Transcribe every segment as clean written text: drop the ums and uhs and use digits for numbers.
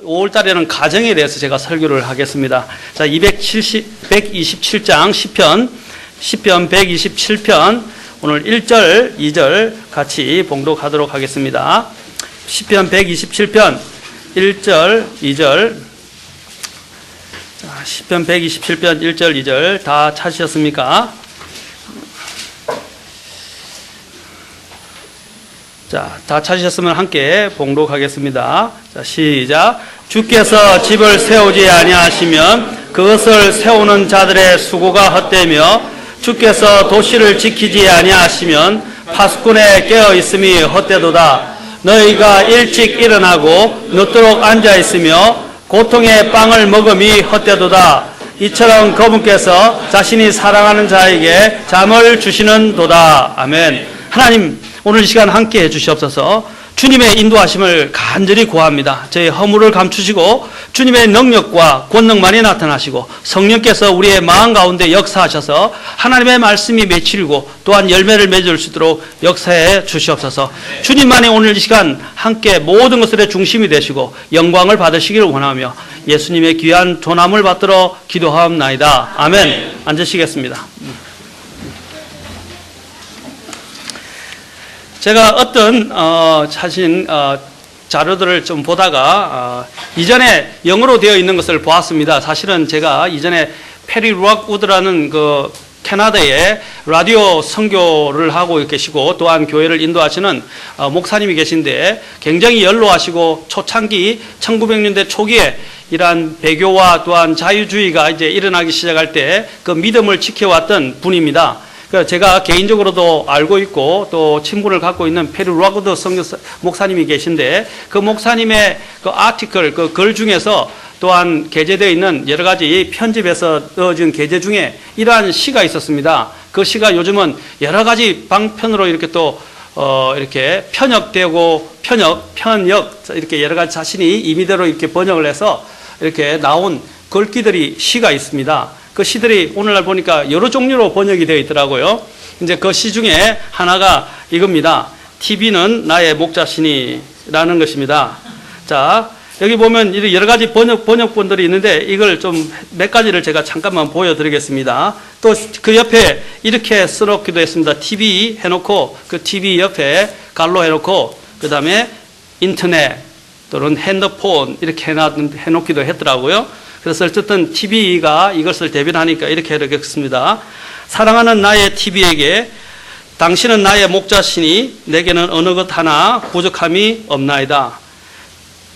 5월달에는 가정에 대해서 제가 설교를 하겠습니다. 자, 127장 시편 127편 오늘 1절, 2절 같이 봉독하도록 하겠습니다. 시편 127편 1절, 2절. 자, 시편 127편 1절, 2절 다 찾으셨습니까? 자, 다 찾으셨으면 함께 봉독하겠습니다. 자, 시작. 주께서 집을 세우지 아니하시면 그것을 세우는 자들의 수고가 헛되며 주께서 도시를 지키지 아니하시면 파수꾼의 깨어 있음이 헛되도다. 너희가 일찍 일어나고 늦도록 앉아 있으며 고통의 빵을 먹음이 헛되도다. 이처럼 그분께서 자신이 사랑하는 자에게 잠을 주시는도다. 아멘. 하나님, 오늘 이 시간 함께 해주시옵소서. 주님의 인도하심을 간절히 구합니다. 저희 허물을 감추시고 주님의 능력과 권능만이 나타나시고 성령께서 우리의 마음 가운데 역사하셔서 하나님의 말씀이 맺히고 또한 열매를 맺을 수 있도록 역사해 주시옵소서. 주님만이 오늘 이 시간 함께 모든 것들의 중심이 되시고 영광을 받으시기를 원하며 예수님의 귀한 존함을 받들어 기도하옵나이다. 아멘. 앉으시겠습니다. 제가 어떤 자료들을 좀 보다가 이전에 영어로 되어 있는 것을 보았습니다. 사실은 제가 이전에 페리 록우드라는 그 캐나다에 라디오 선교를 하고 계시고 또한 교회를 인도하시는 목사님이 계신데 굉장히 연로하시고 초창기 1900년대 초기에 이러한 배교와 또한 자유주의가 이제 일어나기 시작할 때 그 믿음을 지켜왔던 분입니다. 제가 개인적으로도 알고 있고 또 친분을 갖고 있는 페리 록우드 목사님이 계신데 그 목사님의 그 아티클, 그 글 중에서 또한 게재되어 있는 여러 가지 편집해서 넣어진 게재 중에 이러한 시가 있었습니다. 그 시가 요즘은 여러 가지 방편으로 이렇게 또 이렇게 편역되고 편역 이렇게 여러 가지 자신이 임의대로 이렇게 번역을 해서 이렇게 나온 글귀들이 시가 있습니다. 그 시들이 오늘날 보니까 여러 종류로 번역이 되어 있더라고요. 이제 그 시 중에 하나가 이겁니다. TV는 나의 목자시니라는 것입니다. 자, 여기 보면 여러 가지 번역본들이 있는데 이걸 좀 몇 가지를 제가 잠깐만 보여드리겠습니다. 또 그 옆에 이렇게 써놓기도 했습니다. TV 해놓고 그 TV 옆에 갈로 해놓고 그 다음에 인터넷 또는 핸드폰 이렇게 해놓기도 했더라고요. 그래서 어쨌든 TV가 이것을 대변하니까 이렇게 해놓겠습니다. 사랑하는 나의 TV에게 당신은 나의 목자시니 내게는 어느 것 하나 부족함이 없나이다.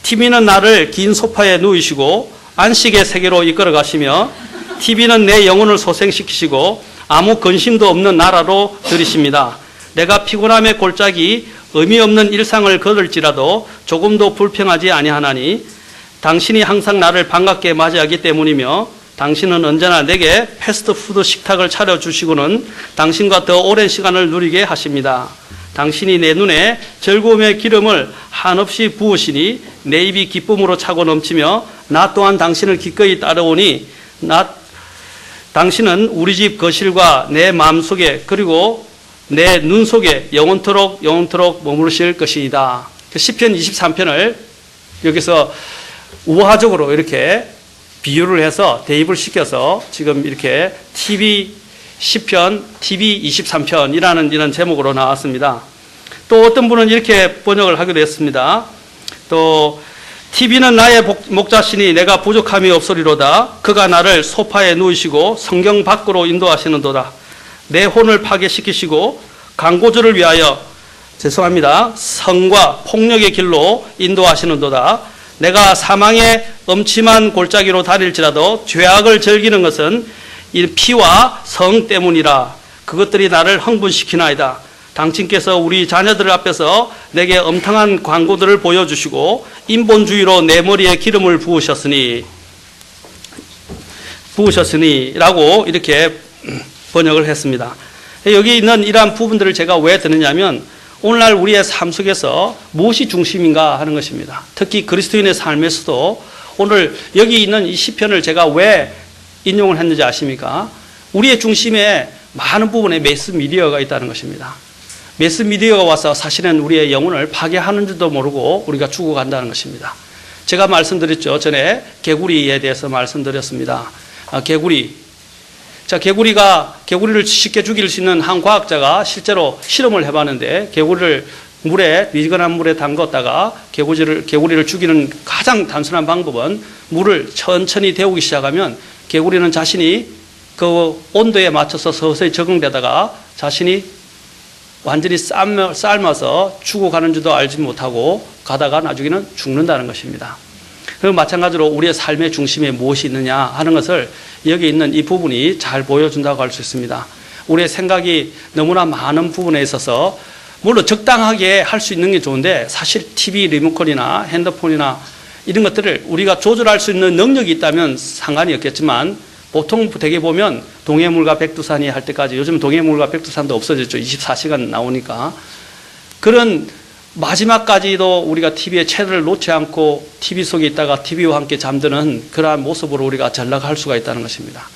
TV는 나를 긴 소파에 누이시고 안식의 세계로 이끌어 가시며 TV는 내 영혼을 소생시키시고 아무 근심도 없는 나라로 들이십니다. 내가 피곤함의 골짜기 의미 없는 일상을 걸을지라도 조금도 불평하지 아니하나니 당신이 항상 나를 반갑게 맞이하기 때문이며 당신은 언제나 내게 패스트푸드 식탁을 차려주시고는 당신과 더 오랜 시간을 누리게 하십니다. 당신이 내 눈에 즐거움의 기름을 한없이 부으시니 내 입이 기쁨으로 차고 넘치며 나 또한 당신을 기꺼이 따라오니 당신은 우리 집 거실과 내 마음속에 그리고 내 눈 속에 영원토록 머무르실 것이다. 시편 23편을 여기서 우화적으로 이렇게 비유를 해서 대입을 시켜서 지금 이렇게 TV 10편, TV 23편이라는 이런 제목으로 나왔습니다. 또 어떤 분은 이렇게 번역을 하기도 했습니다. 또 TV는 나의 목자시니 내가 부족함이 없으리로다. 그가 나를 소파에 누이시고 성경 밖으로 인도하시는도다. 내 혼을 파괴시키시고 광고주를 위하여 성과 폭력의 길로 인도하시는도다. 내가 사망의 음침한 골짜기로 다닐지라도 죄악을 즐기는 것은 이 피와 성 때문이라. 그것들이 나를 흥분시키나이다. 당신께서 우리 자녀들 앞에서 내게 엄청난 광고들을 보여주시고 인본주의로 내 머리에 기름을 부으셨으니라고 이렇게 번역을 했습니다. 여기 있는 이러한 부분들을 제가 왜 드느냐면 오늘날 우리의 삶 속에서 무엇이 중심인가 하는 것입니다. 특히 그리스도인의 삶에서도 오늘 여기 있는 이 시편을 제가 왜 인용을 했는지 아십니까? 우리의 중심에 많은 부분에 매스미디어가 있다는 것입니다. 매스미디어가 와서 사실은 우리의 영혼을 파괴하는 줄도 모르고 우리가 죽어간다는 것입니다. 제가 말씀드렸죠. 전에 개구리에 대해서 말씀드렸습니다. 개구리. 자, 개구리를 쉽게 죽일 수 있는 한 과학자가 실제로 실험을 해봤는데, 개구리를 미지근한 물에 담갔다가 개구리를 죽이는 가장 단순한 방법은 물을 천천히 데우기 시작하면 개구리는 자신이 그 온도에 맞춰서 서서히 적응되다가 자신이 완전히 삶아서 죽어가는 줄도 알지 못하고 가다가 나중에는 죽는다는 것입니다. 그 마찬가지로 우리의 삶의 중심에 무엇이 있느냐 하는 것을 여기 있는 이 부분이 잘 보여준다고 할 수 있습니다. 우리의 생각이 너무나 많은 부분에 있어서 물론 적당하게 할 수 있는 게 좋은데, 사실 TV 리모컨이나 핸드폰이나 이런 것들을 우리가 조절할 수 있는 능력이 있다면 상관이 없겠지만, 보통 대개 보면 동해물과 백두산이 할 때까지, 요즘 동해물과 백두산도 없어졌죠. 24시간 나오니까. 그런 마지막까지도 우리가 TV의 채널을 놓지 않고 TV 속에 있다가 TV와 함께 잠드는 그러한 모습으로 우리가 전락할 수가 있다는 것입니다.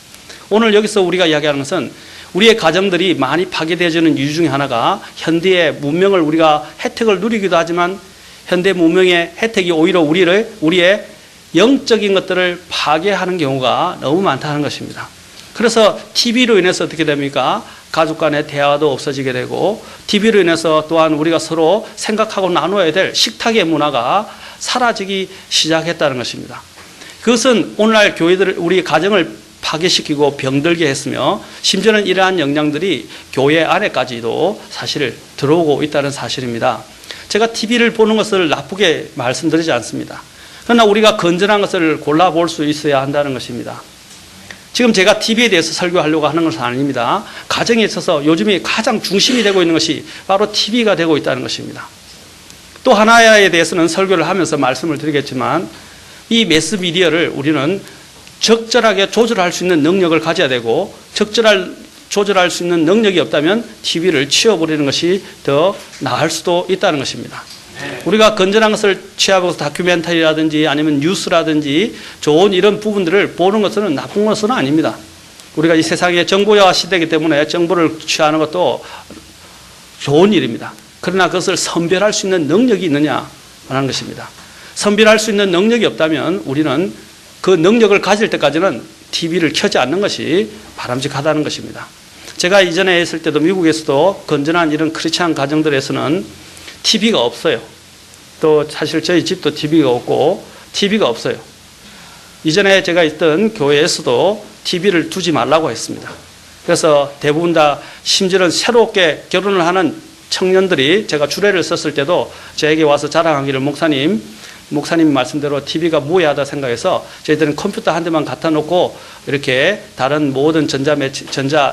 오늘 여기서 우리가 이야기하는 것은 우리의 가정들이 많이 파괴되어지는 이유 중에 하나가, 현대의 문명을 우리가 혜택을 누리기도 하지만 현대 문명의 혜택이 오히려 우리의 영적인 것들을 파괴하는 경우가 너무 많다는 것입니다. 그래서 TV로 인해서 어떻게 됩니까? 가족 간의 대화도 없어지게 되고, TV로 인해서 또한 우리가 서로 생각하고 나눠야 될 식탁의 문화가 사라지기 시작했다는 것입니다. 그것은 오늘날 교회들, 우리 가정을 파괴시키고 병들게 했으며, 심지어는 이러한 영향들이 교회 안에까지도 사실 들어오고 있다는 사실입니다. 제가 TV를 보는 것을 나쁘게 말씀드리지 않습니다. 그러나 우리가 건전한 것을 골라볼 수 있어야 한다는 것입니다. 지금 제가 TV에 대해서 설교하려고 하는 것은 아닙니다. 가정에 있어서 요즘에 가장 중심이 되고 있는 것이 바로 TV가 되고 있다는 것입니다. 또 하나에 대해서는 설교를 하면서 말씀을 드리겠지만, 이 매스미디어를 우리는 적절하게 조절할 수 있는 능력을 가져야 되고, 조절할 수 있는 능력이 없다면 TV를 치워버리는 것이 더 나을 수도 있다는 것입니다. 우리가 건전한 것을 취하고 다큐멘터리라든지 아니면 뉴스라든지 좋은 이런 부분들을 보는 것은 나쁜 것은 아닙니다. 우리가 이 세상의 정보화 시대이기 때문에 정보를 취하는 것도 좋은 일입니다. 그러나 그것을 선별할 수 있는 능력이 있느냐 하는 것입니다. 선별할 수 있는 능력이 없다면 우리는 그 능력을 가질 때까지는 TV를 켜지 않는 것이 바람직하다는 것입니다. 제가 이전에 있을 때도 미국에서도 건전한 이런 크리스찬 가정들에서는 TV가 없어요. 또 사실 저희 집도 TV가 없고 TV가 없어요. 이전에 제가 있던 교회에서도 TV를 두지 말라고 했습니다. 그래서 대부분 다, 심지어는 새롭게 결혼을 하는 청년들이 제가 주례를 썼을 때도 저에게 와서 자랑하기를, 목사님 말씀대로 TV가 무해하다 생각해서 저희들은 컴퓨터 한 대만 갖다 놓고 이렇게 다른 모든 전자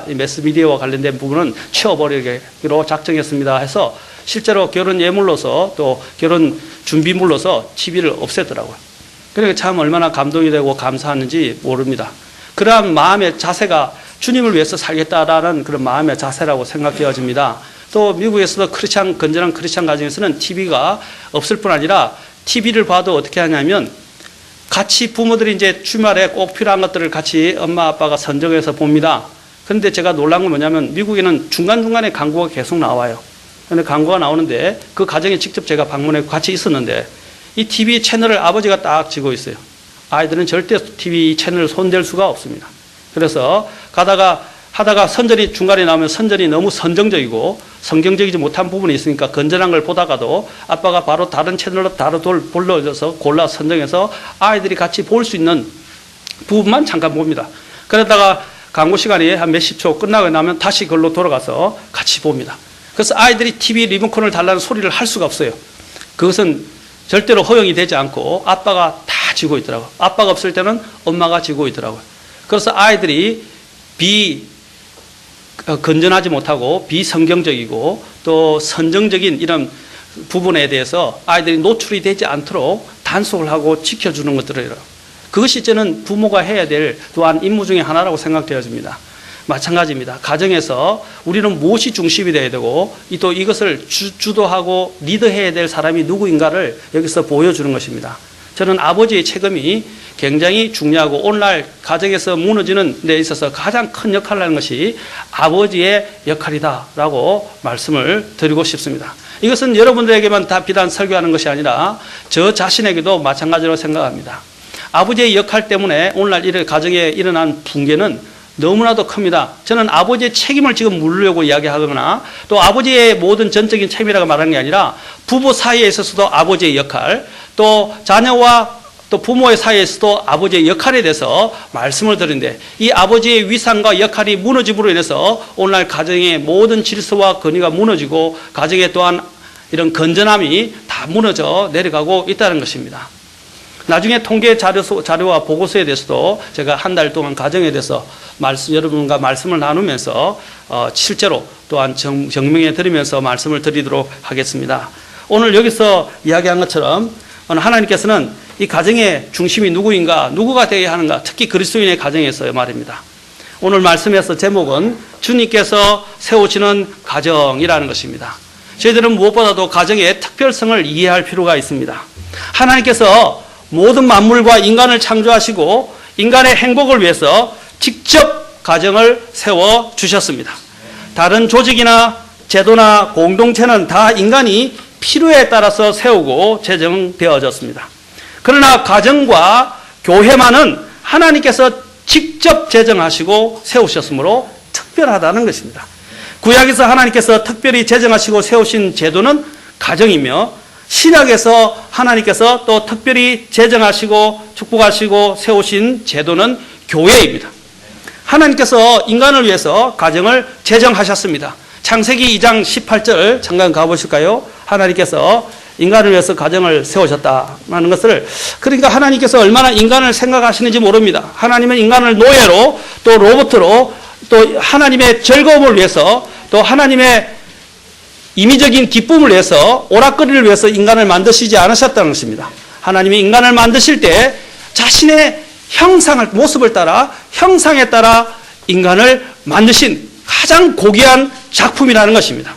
매스미디어와 관련된 부분은 치워버리기로 작정했습니다 해서 실제로 결혼 예물로서 또 결혼 준비물로서 TV를 없애더라고요. 그러니까 참 얼마나 감동이 되고 감사하는지 모릅니다. 그러한 마음의 자세가 주님을 위해서 살겠다라는 그런 마음의 자세라고 생각되어집니다. 또 미국에서도 건전한 크리스찬 가정에서는 TV가 없을 뿐 아니라 TV를 봐도 어떻게 하냐면, 같이 부모들이 이제 주말에 꼭 필요한 것들을 같이 엄마 아빠가 선정해서 봅니다. 그런데 제가 놀란 건 뭐냐면, 미국에는 중간중간에 광고가 계속 나와요. 그런데 광고가 나오는데 그 가정에 직접 제가 방문해 같이 있었는데, 이 TV 채널을 아버지가 딱 쥐고 있어요. 아이들은 절대 TV 채널을 손댈 수가 없습니다. 그래서 하다가 선전이 중간에 나오면 선전이 너무 선정적이고 성경적이지 못한 부분이 있으니까 건전한 걸 보다가도 아빠가 바로 다른 채널로 불러줘서 골라 선정해서 아이들이 같이 볼 수 있는 부분만 잠깐 봅니다. 그러다가 광고 시간이 한 몇십 초 끝나고 나면 다시 그걸로 돌아가서 같이 봅니다. 그래서 아이들이 TV 리모컨을 달라는 소리를 할 수가 없어요. 그것은 절대로 허용이 되지 않고 아빠가 다 쥐고 있더라고요. 아빠가 없을 때는 엄마가 쥐고 있더라고요. 그래서 아이들이 건전하지 못하고 비성경적이고 또 선정적인 이런 부분에 대해서 아이들이 노출이 되지 않도록 단속을 하고 지켜주는 것들이에요. 그것이 저는 부모가 해야 될 또한 임무 중에 하나라고 생각되어집니다. 마찬가지입니다. 가정에서 우리는 무엇이 중심이 되어야 되고 또 이것을 주도하고 리더해야 될 사람이 누구인가를 여기서 보여주는 것입니다. 저는 아버지의 책임이 굉장히 중요하고 오늘날 가정에서 무너지는 데 있어서 가장 큰 역할을 하는 것이 아버지의 역할이다라고 말씀을 드리고 싶습니다. 이것은 여러분들에게만 다 비단 설교하는 것이 아니라 저 자신에게도 마찬가지로 생각합니다. 아버지의 역할 때문에 오늘날 이 가정에 일어난 붕괴는 너무나도 큽니다. 저는 아버지의 책임을 지금 물으려고 이야기하거나 또 아버지의 모든 전적인 책임이라고 말하는 게 아니라 부부 사이에 있어서도 아버지의 역할, 또 자녀와 또 부모의 사이에서도 아버지의 역할에 대해서 말씀을 드리는데, 이 아버지의 위상과 역할이 무너짐으로 인해서 오늘날 가정의 모든 질서와 건의가 무너지고 가정에 또한 이런 건전함이 다 무너져 내려가고 있다는 것입니다. 나중에 통계 자료와 보고서에 대해서도 제가 한 달 동안 가정에 대해서 여러분과 말씀을 나누면서 실제로 또한 증명해 드리면서 말씀을 드리도록 하겠습니다. 오늘 여기서 이야기한 것처럼 하나님께서는 이 가정의 중심이 누구인가, 누구가 되어야 하는가, 특히 그리스도인의 가정에서 말입니다. 오늘 말씀에서 제목은 주님께서 세우시는 가정이라는 것입니다. 저희들은 무엇보다도 가정의 특별성을 이해할 필요가 있습니다. 하나님께서 모든 만물과 인간을 창조하시고 인간의 행복을 위해서 직접 가정을 세워 주셨습니다. 다른 조직이나 제도나 공동체는 다 인간이 필요에 따라서 세우고 제정되어졌습니다. 그러나 가정과 교회만은 하나님께서 직접 제정하시고 세우셨으므로 특별하다는 것입니다. 구약에서 하나님께서 특별히 제정하시고 세우신 제도는 가정이며, 신약에서 하나님께서 또 특별히 제정하시고 축복하시고 세우신 제도는 교회입니다. 하나님께서 인간을 위해서 가정을 제정하셨습니다. 창세기 2장 18절 잠깐 가보실까요? 하나님께서 인간을 위해서 가정을 세우셨다는 것을, 그러니까 하나님께서 얼마나 인간을 생각하시는지 모릅니다. 하나님은 인간을 노예로 또 로봇으로 또 하나님의 즐거움을 위해서 또 하나님의 임의적인 기쁨을 위해서, 오락거리를 위해서 인간을 만드시지 않으셨다는 것입니다. 하나님이 인간을 만드실 때 자신의 형상을, 모습을 따라, 형상에 따라 인간을 만드신 가장 고귀한 작품이라는 것입니다.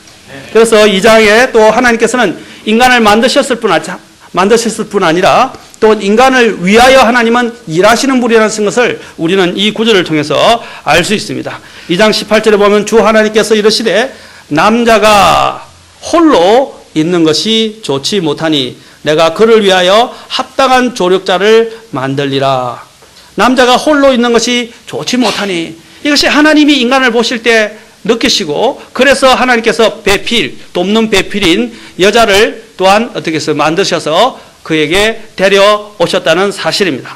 그래서 2장에 또 하나님께서는 인간을 만드셨을 뿐 아니라 또 인간을 위하여 하나님은 일하시는 분이라는 것을 우리는 이 구절을 통해서 알 수 있습니다. 2장 18절에 보면 주 하나님께서 이르시되 남자가 홀로 있는 것이 좋지 못하니 내가 그를 위하여 합당한 조력자를 만들리라. 남자가 홀로 있는 것이 좋지 못하니, 이것이 하나님이 인간을 보실 때 느끼시고, 그래서 하나님께서 배필, 돕는 배필인 여자를 또한 어떻게 해서 만드셔서 그에게 데려오셨다는 사실입니다.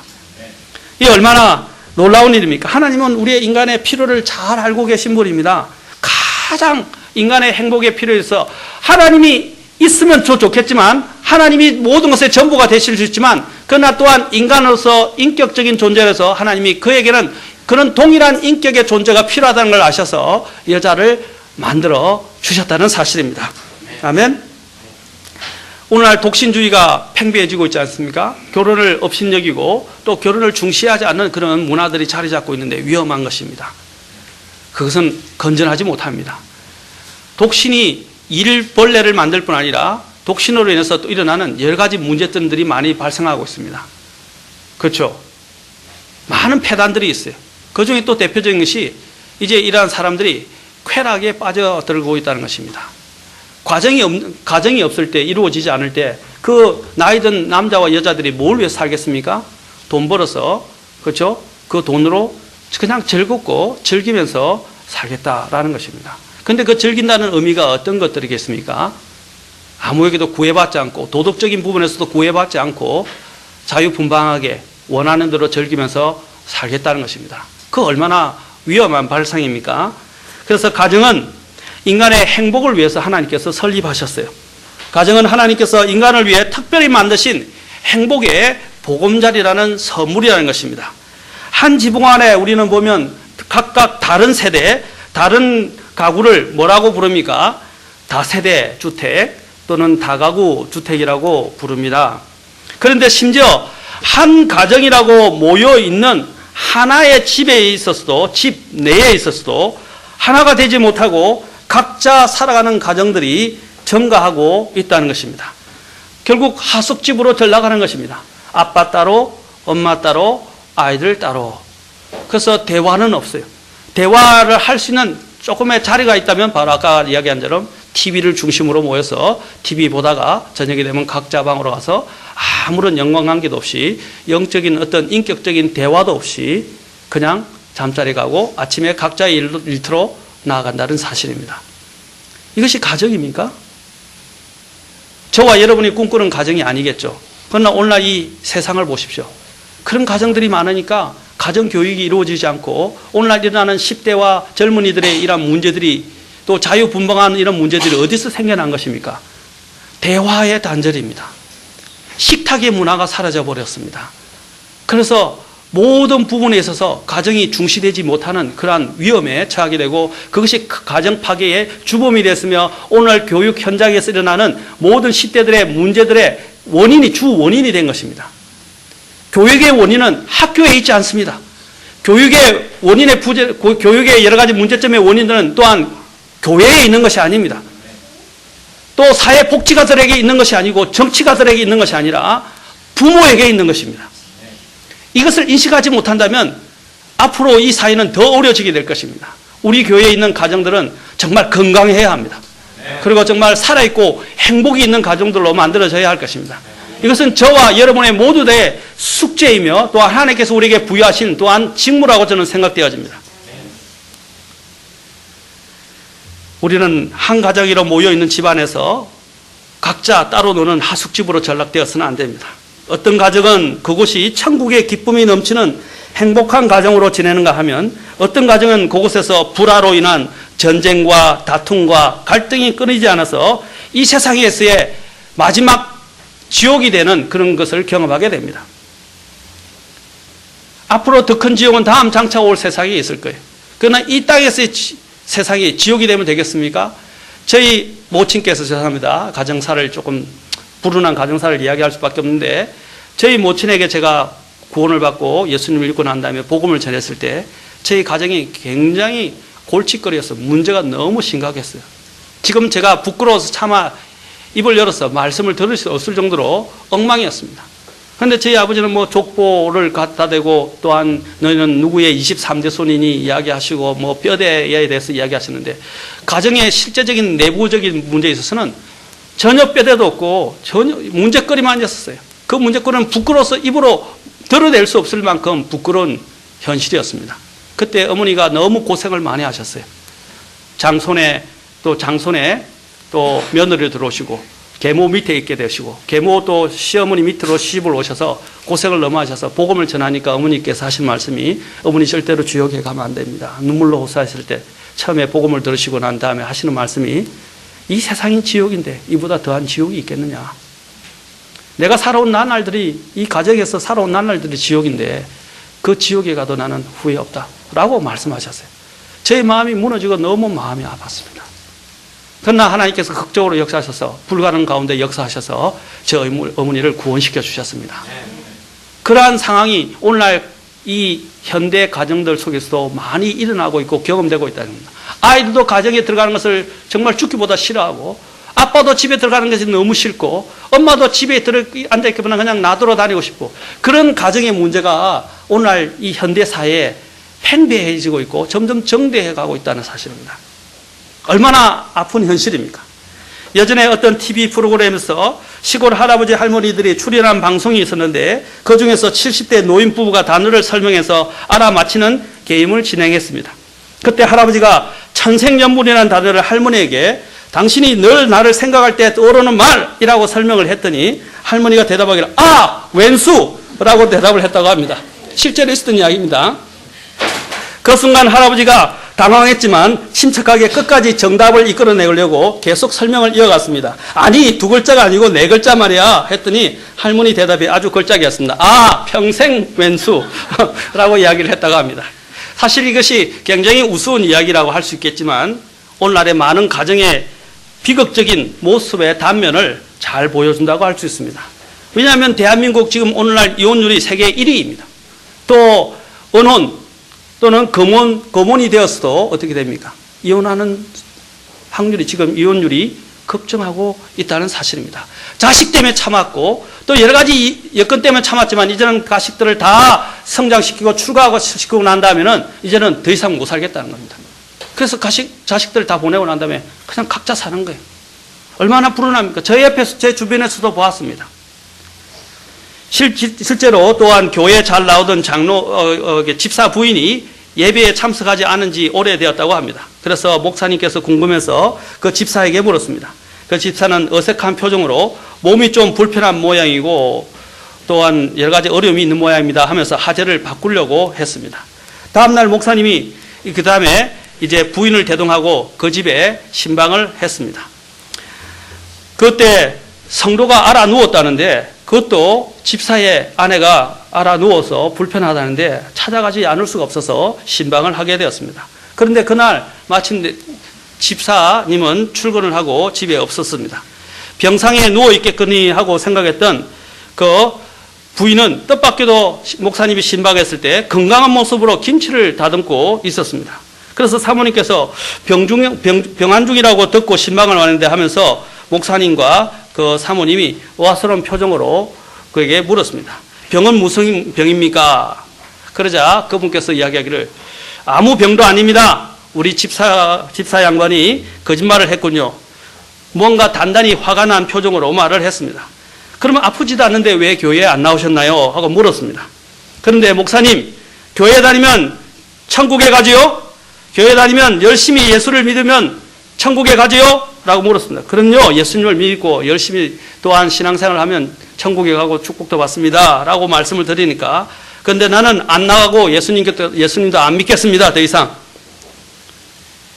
이 얼마나 놀라운 일입니까? 하나님은 우리의 인간의 필요를 잘 알고 계신 분입니다. 가장 인간의 행복에 필요해서 하나님이 있으면 좋겠지만, 하나님이 모든 것의 전부가 되실 수 있지만, 그러나 또한 인간으로서 인격적인 존재로서 하나님이 그에게는 그런 동일한 인격의 존재가 필요하다는 걸 아셔서 여자를 만들어 주셨다는 사실입니다. 아멘. 오늘날 독신주의가 팽배해지고 있지 않습니까? 결혼을 업신여기고 또 결혼을 중시하지 않는 그런 문화들이 자리 잡고 있는데 위험한 것입니다. 그것은 건전하지 못합니다. 독신이 일벌레를 만들 뿐 아니라 독신으로 인해서 또 일어나는 여러 가지 문제점들이 많이 발생하고 있습니다. 그렇죠? 많은 폐단들이 있어요. 그 중에 또 대표적인 것이 이제 이러한 사람들이 쾌락에 빠져들고 있다는 것입니다. 가정이 없을 때, 이루어지지 않을 때 그 나이든 남자와 여자들이 뭘 위해서 살겠습니까? 돈 벌어서, 그렇죠? 그 돈으로 그냥 즐겁고 즐기면서 살겠다라는 것입니다. 그런데 그 즐긴다는 의미가 어떤 것들이겠습니까? 아무에게도 구애받지 않고, 도덕적인 부분에서도 구애받지 않고 자유분방하게 원하는 대로 즐기면서 살겠다는 것입니다. 그 얼마나 위험한 발상입니까? 그래서 가정은 인간의 행복을 위해서 하나님께서 설립하셨어요. 가정은 하나님께서 인간을 위해 특별히 만드신 행복의 보금자리라는 선물이라는 것입니다. 한 지붕 안에 우리는 보면 각각 다른 세대, 다른 가구를 뭐라고 부릅니까? 다세대 주택 또는 다가구 주택이라고 부릅니다. 그런데 심지어 한 가정이라고 모여 있는 하나의 집에 있어서도, 집 내에 있어서도 하나가 되지 못하고 각자 살아가는 가정들이 증가하고 있다는 것입니다. 결국 하숙집으로 전락하는 것입니다. 아빠 따로, 엄마 따로, 아이들 따로. 그래서 대화는 없어요. 대화를 할 수 있는 조금의 자리가 있다면 바로 아까 이야기한 대로 TV를 중심으로 모여서 TV 보다가 저녁이 되면 각자 방으로 가서 아무런 연관관계도 없이 영적인 어떤 인격적인 대화도 없이 그냥 잠자리 가고 아침에 각자의 일터로 나아간다는 사실입니다. 이것이 가정입니까? 저와 여러분이 꿈꾸는 가정이 아니겠죠. 그러나 오늘날 이 세상을 보십시오. 그런 가정들이 많으니까 가정교육이 이루어지지 않고 오늘날 일어나는 10대와 젊은이들의 이런 문제들이 또 자유분방한 이런 문제들이 어디서 생겨난 것입니까? 대화의 단절입니다. 식탁의 문화가 사라져 버렸습니다. 그래서 모든 부분에 있어서 가정이 중시되지 못하는 그러한 위험에 처하게 되고 그것이 가정 파괴의 주범이 됐으며 오늘 교육 현장에서 일어나는 모든 10대들의 문제들의 주 원인이 된 것입니다. 교육의 원인은 학교에 있지 않습니다. 교육의 여러 가지 문제점의 원인들은 또한 교회에 있는 것이 아닙니다. 또 사회복지가들에게 있는 것이 아니고 정치가들에게 있는 것이 아니라 부모에게 있는 것입니다. 이것을 인식하지 못한다면 앞으로 이 사회는 더 어려워지게 될 것입니다. 우리 교회에 있는 가정들은 정말 건강해야 합니다. 그리고 정말 살아있고 행복이 있는 가정들로 만들어져야 할 것입니다. 이것은 저와 여러분의 모두의 숙제이며 또한 하나님께서 우리에게 부여하신 또한 직무라고 저는 생각되어집니다. 우리는 한 가정으로 모여있는 집안에서 각자 따로 노는 하숙집으로 전락되어서는 안 됩니다. 어떤 가정은 그곳이 천국의 기쁨이 넘치는 행복한 가정으로 지내는가 하면 어떤 가정은 그곳에서 불화로 인한 전쟁과 다툼과 갈등이 끊이지 않아서 이 세상에서의 마지막 지옥이 되는 그런 것을 경험하게 됩니다. 앞으로 더 큰 지옥은 다음 장차 올 세상에 있을 거예요. 그러나 이 땅에서의 세상이 지옥이 되면 되겠습니까? 저희 모친께서 죄송합니다. 가정사를 조금 불운한 가정사를 이야기할 수밖에 없는데 저희 모친에게 제가 구원을 받고 예수님을 믿고 난 다음에 복음을 전했을 때 저희 가정이 굉장히 골칫거리였어요. 문제가 너무 심각했어요. 지금 제가 부끄러워서 차마 입을 열어서 말씀을 들을 수 없을 정도로 엉망이었습니다. 그런데 저희 아버지는 뭐 족보를 갖다 대고 또한 너희는 누구의 23대 손이니 이야기하시고 뭐 뼈대에 대해서 이야기하시는데 가정의 실제적인 내부적인 문제에 있어서는 전혀 뼈대도 없고 전혀 문제거리만 있었어요. 그 문제거리는 부끄러워서 입으로 드러낼 수 없을 만큼 부끄러운 현실이었습니다. 그때 어머니가 너무 고생을 많이 하셨어요. 장손에 또 며느리 들어오시고 계모 밑에 있게 되시고 계모 또 시어머니 밑으로 시집을 오셔서 고생을 너무 하셔서 복음을 전하니까 어머니께서 하신 말씀이 어머니 절대로 지옥에 가면 안 됩니다. 눈물로 호소하실 때 처음에 복음을 들으시고 난 다음에 하시는 말씀이 이 세상이 지옥인데 이보다 더한 지옥이 있겠느냐. 내가 살아온 나날들이 이 가정에서 살아온 나날들이 지옥인데 그 지옥에 가도 나는 후회 없다 라고 말씀하셨어요. 제 마음이 무너지고 너무 마음이 아팠습니다. 그러나 하나님께서 극적으로 역사하셔서 불가능 가운데 역사하셔서 저 어머니를 구원시켜 주셨습니다. 그러한 상황이 오늘날 이 현대 가정들 속에서도 많이 일어나고 있고 경험되고 있다는 겁니다. 아이들도 가정에 들어가는 것을 정말 죽기보다 싫어하고 아빠도 집에 들어가는 것이 너무 싫고 엄마도 집에 앉아있기보다 그냥 놔두러 다니고 싶고 그런 가정의 문제가 오늘날 이 현대 사회에 팽배해지고 있고 점점 정대해 가고 있다는 사실입니다. 얼마나 아픈 현실입니까? 예전에 어떤 TV 프로그램에서 시골 할아버지 할머니들이 출연한 방송이 있었는데 그 중에서 70대 노인 부부가 단어를 설명해서 알아맞히는 게임을 진행했습니다. 그때 할아버지가 천생연분이라는 단어를 할머니에게 당신이 늘 나를 생각할 때 떠오르는 말이라고 설명을 했더니 할머니가 대답하기를 왼수라고 대답을 했다고 합니다. 실제로 있었던 이야기입니다. 그 순간 할아버지가 당황했지만 침착하게 끝까지 정답을 이끌어내려고 계속 설명을 이어갔습니다. 아니 2글자가 아니고 4글자 말이야 했더니 할머니 대답이 아주 걸작이었습니다. 평생 왼수라고 이야기를 했다고 합니다. 사실 이것이 굉장히 우스운 이야기라고 할 수 있겠지만 오늘날의 많은 가정의 비극적인 모습의 단면을 잘 보여준다고 할 수 있습니다. 왜냐하면 대한민국 지금 오늘날 이혼율이 세계 1위입니다. 또 언혼 또는 거몬이 되었어도 어떻게 됩니까? 이혼하는 확률이 지금 이혼율이 급증하고 있다는 사실입니다. 자식 때문에 참았고 또 여러 가지 여건 때문에 참았지만 이제는 자식들을 다 성장시키고 출가하고 시키고 난 다음에는 이제는 더 이상 못 살겠다는 겁니다. 그래서 자식들 다 보내고 난 다음에 그냥 각자 사는 거예요. 얼마나 불운합니까? 저희 옆에서, 제 주변에서도 보았습니다. 실제로 또한 교회에 잘 나오던 집사 부인이 예배에 참석하지 않은 지 오래되었다고 합니다. 그래서 목사님께서 궁금해서 그 집사에게 물었습니다. 그 집사는 어색한 표정으로 몸이 좀 불편한 모양이고 또한 여러 가지 어려움이 있는 모양입니다 하면서 하재를 바꾸려고 했습니다. 다음날 목사님이 그 다음에 이제 부인을 대동하고 그 집에 신방을 했습니다. 그때 성도가 알아 누웠다는데 그것도 집사의 아내가 알아 누워서 불편하다는데 찾아가지 않을 수가 없어서 신방을 하게 되었습니다. 그런데 그날 마침 집사님은 출근을 하고 집에 없었습니다. 병상에 누워 있겠거니 하고 생각했던 그 부인은 뜻밖에도 목사님이 신방했을 때 건강한 모습으로 김치를 다듬고 있었습니다. 그래서 사모님께서 병환 중이라고 듣고 신방을 왔는데 하면서 목사님과 그 사모님이 우아스러운 표정으로 그에게 물었습니다. 병은 무슨 병입니까? 그러자 그분께서 이야기하기를 아무 병도 아닙니다. 우리 집사 양반이 거짓말을 했군요. 뭔가 단단히 화가 난 표정으로 말을 했습니다. 그러면 아프지도 않는데 왜 교회에 안 나오셨나요? 하고 물었습니다. 그런데 목사님, 교회 다니면 천국에 가지요? 교회 다니면 열심히 예수를 믿으면 천국에 가지요? 라고 물었습니다. 그럼요, 예수님을 믿고 열심히 또한 신앙생활을 하면 천국에 가고 축복도 받습니다. 라고 말씀을 드리니까 그런데 나는 안 나가고 예수님도 안 믿겠습니다. 더 이상.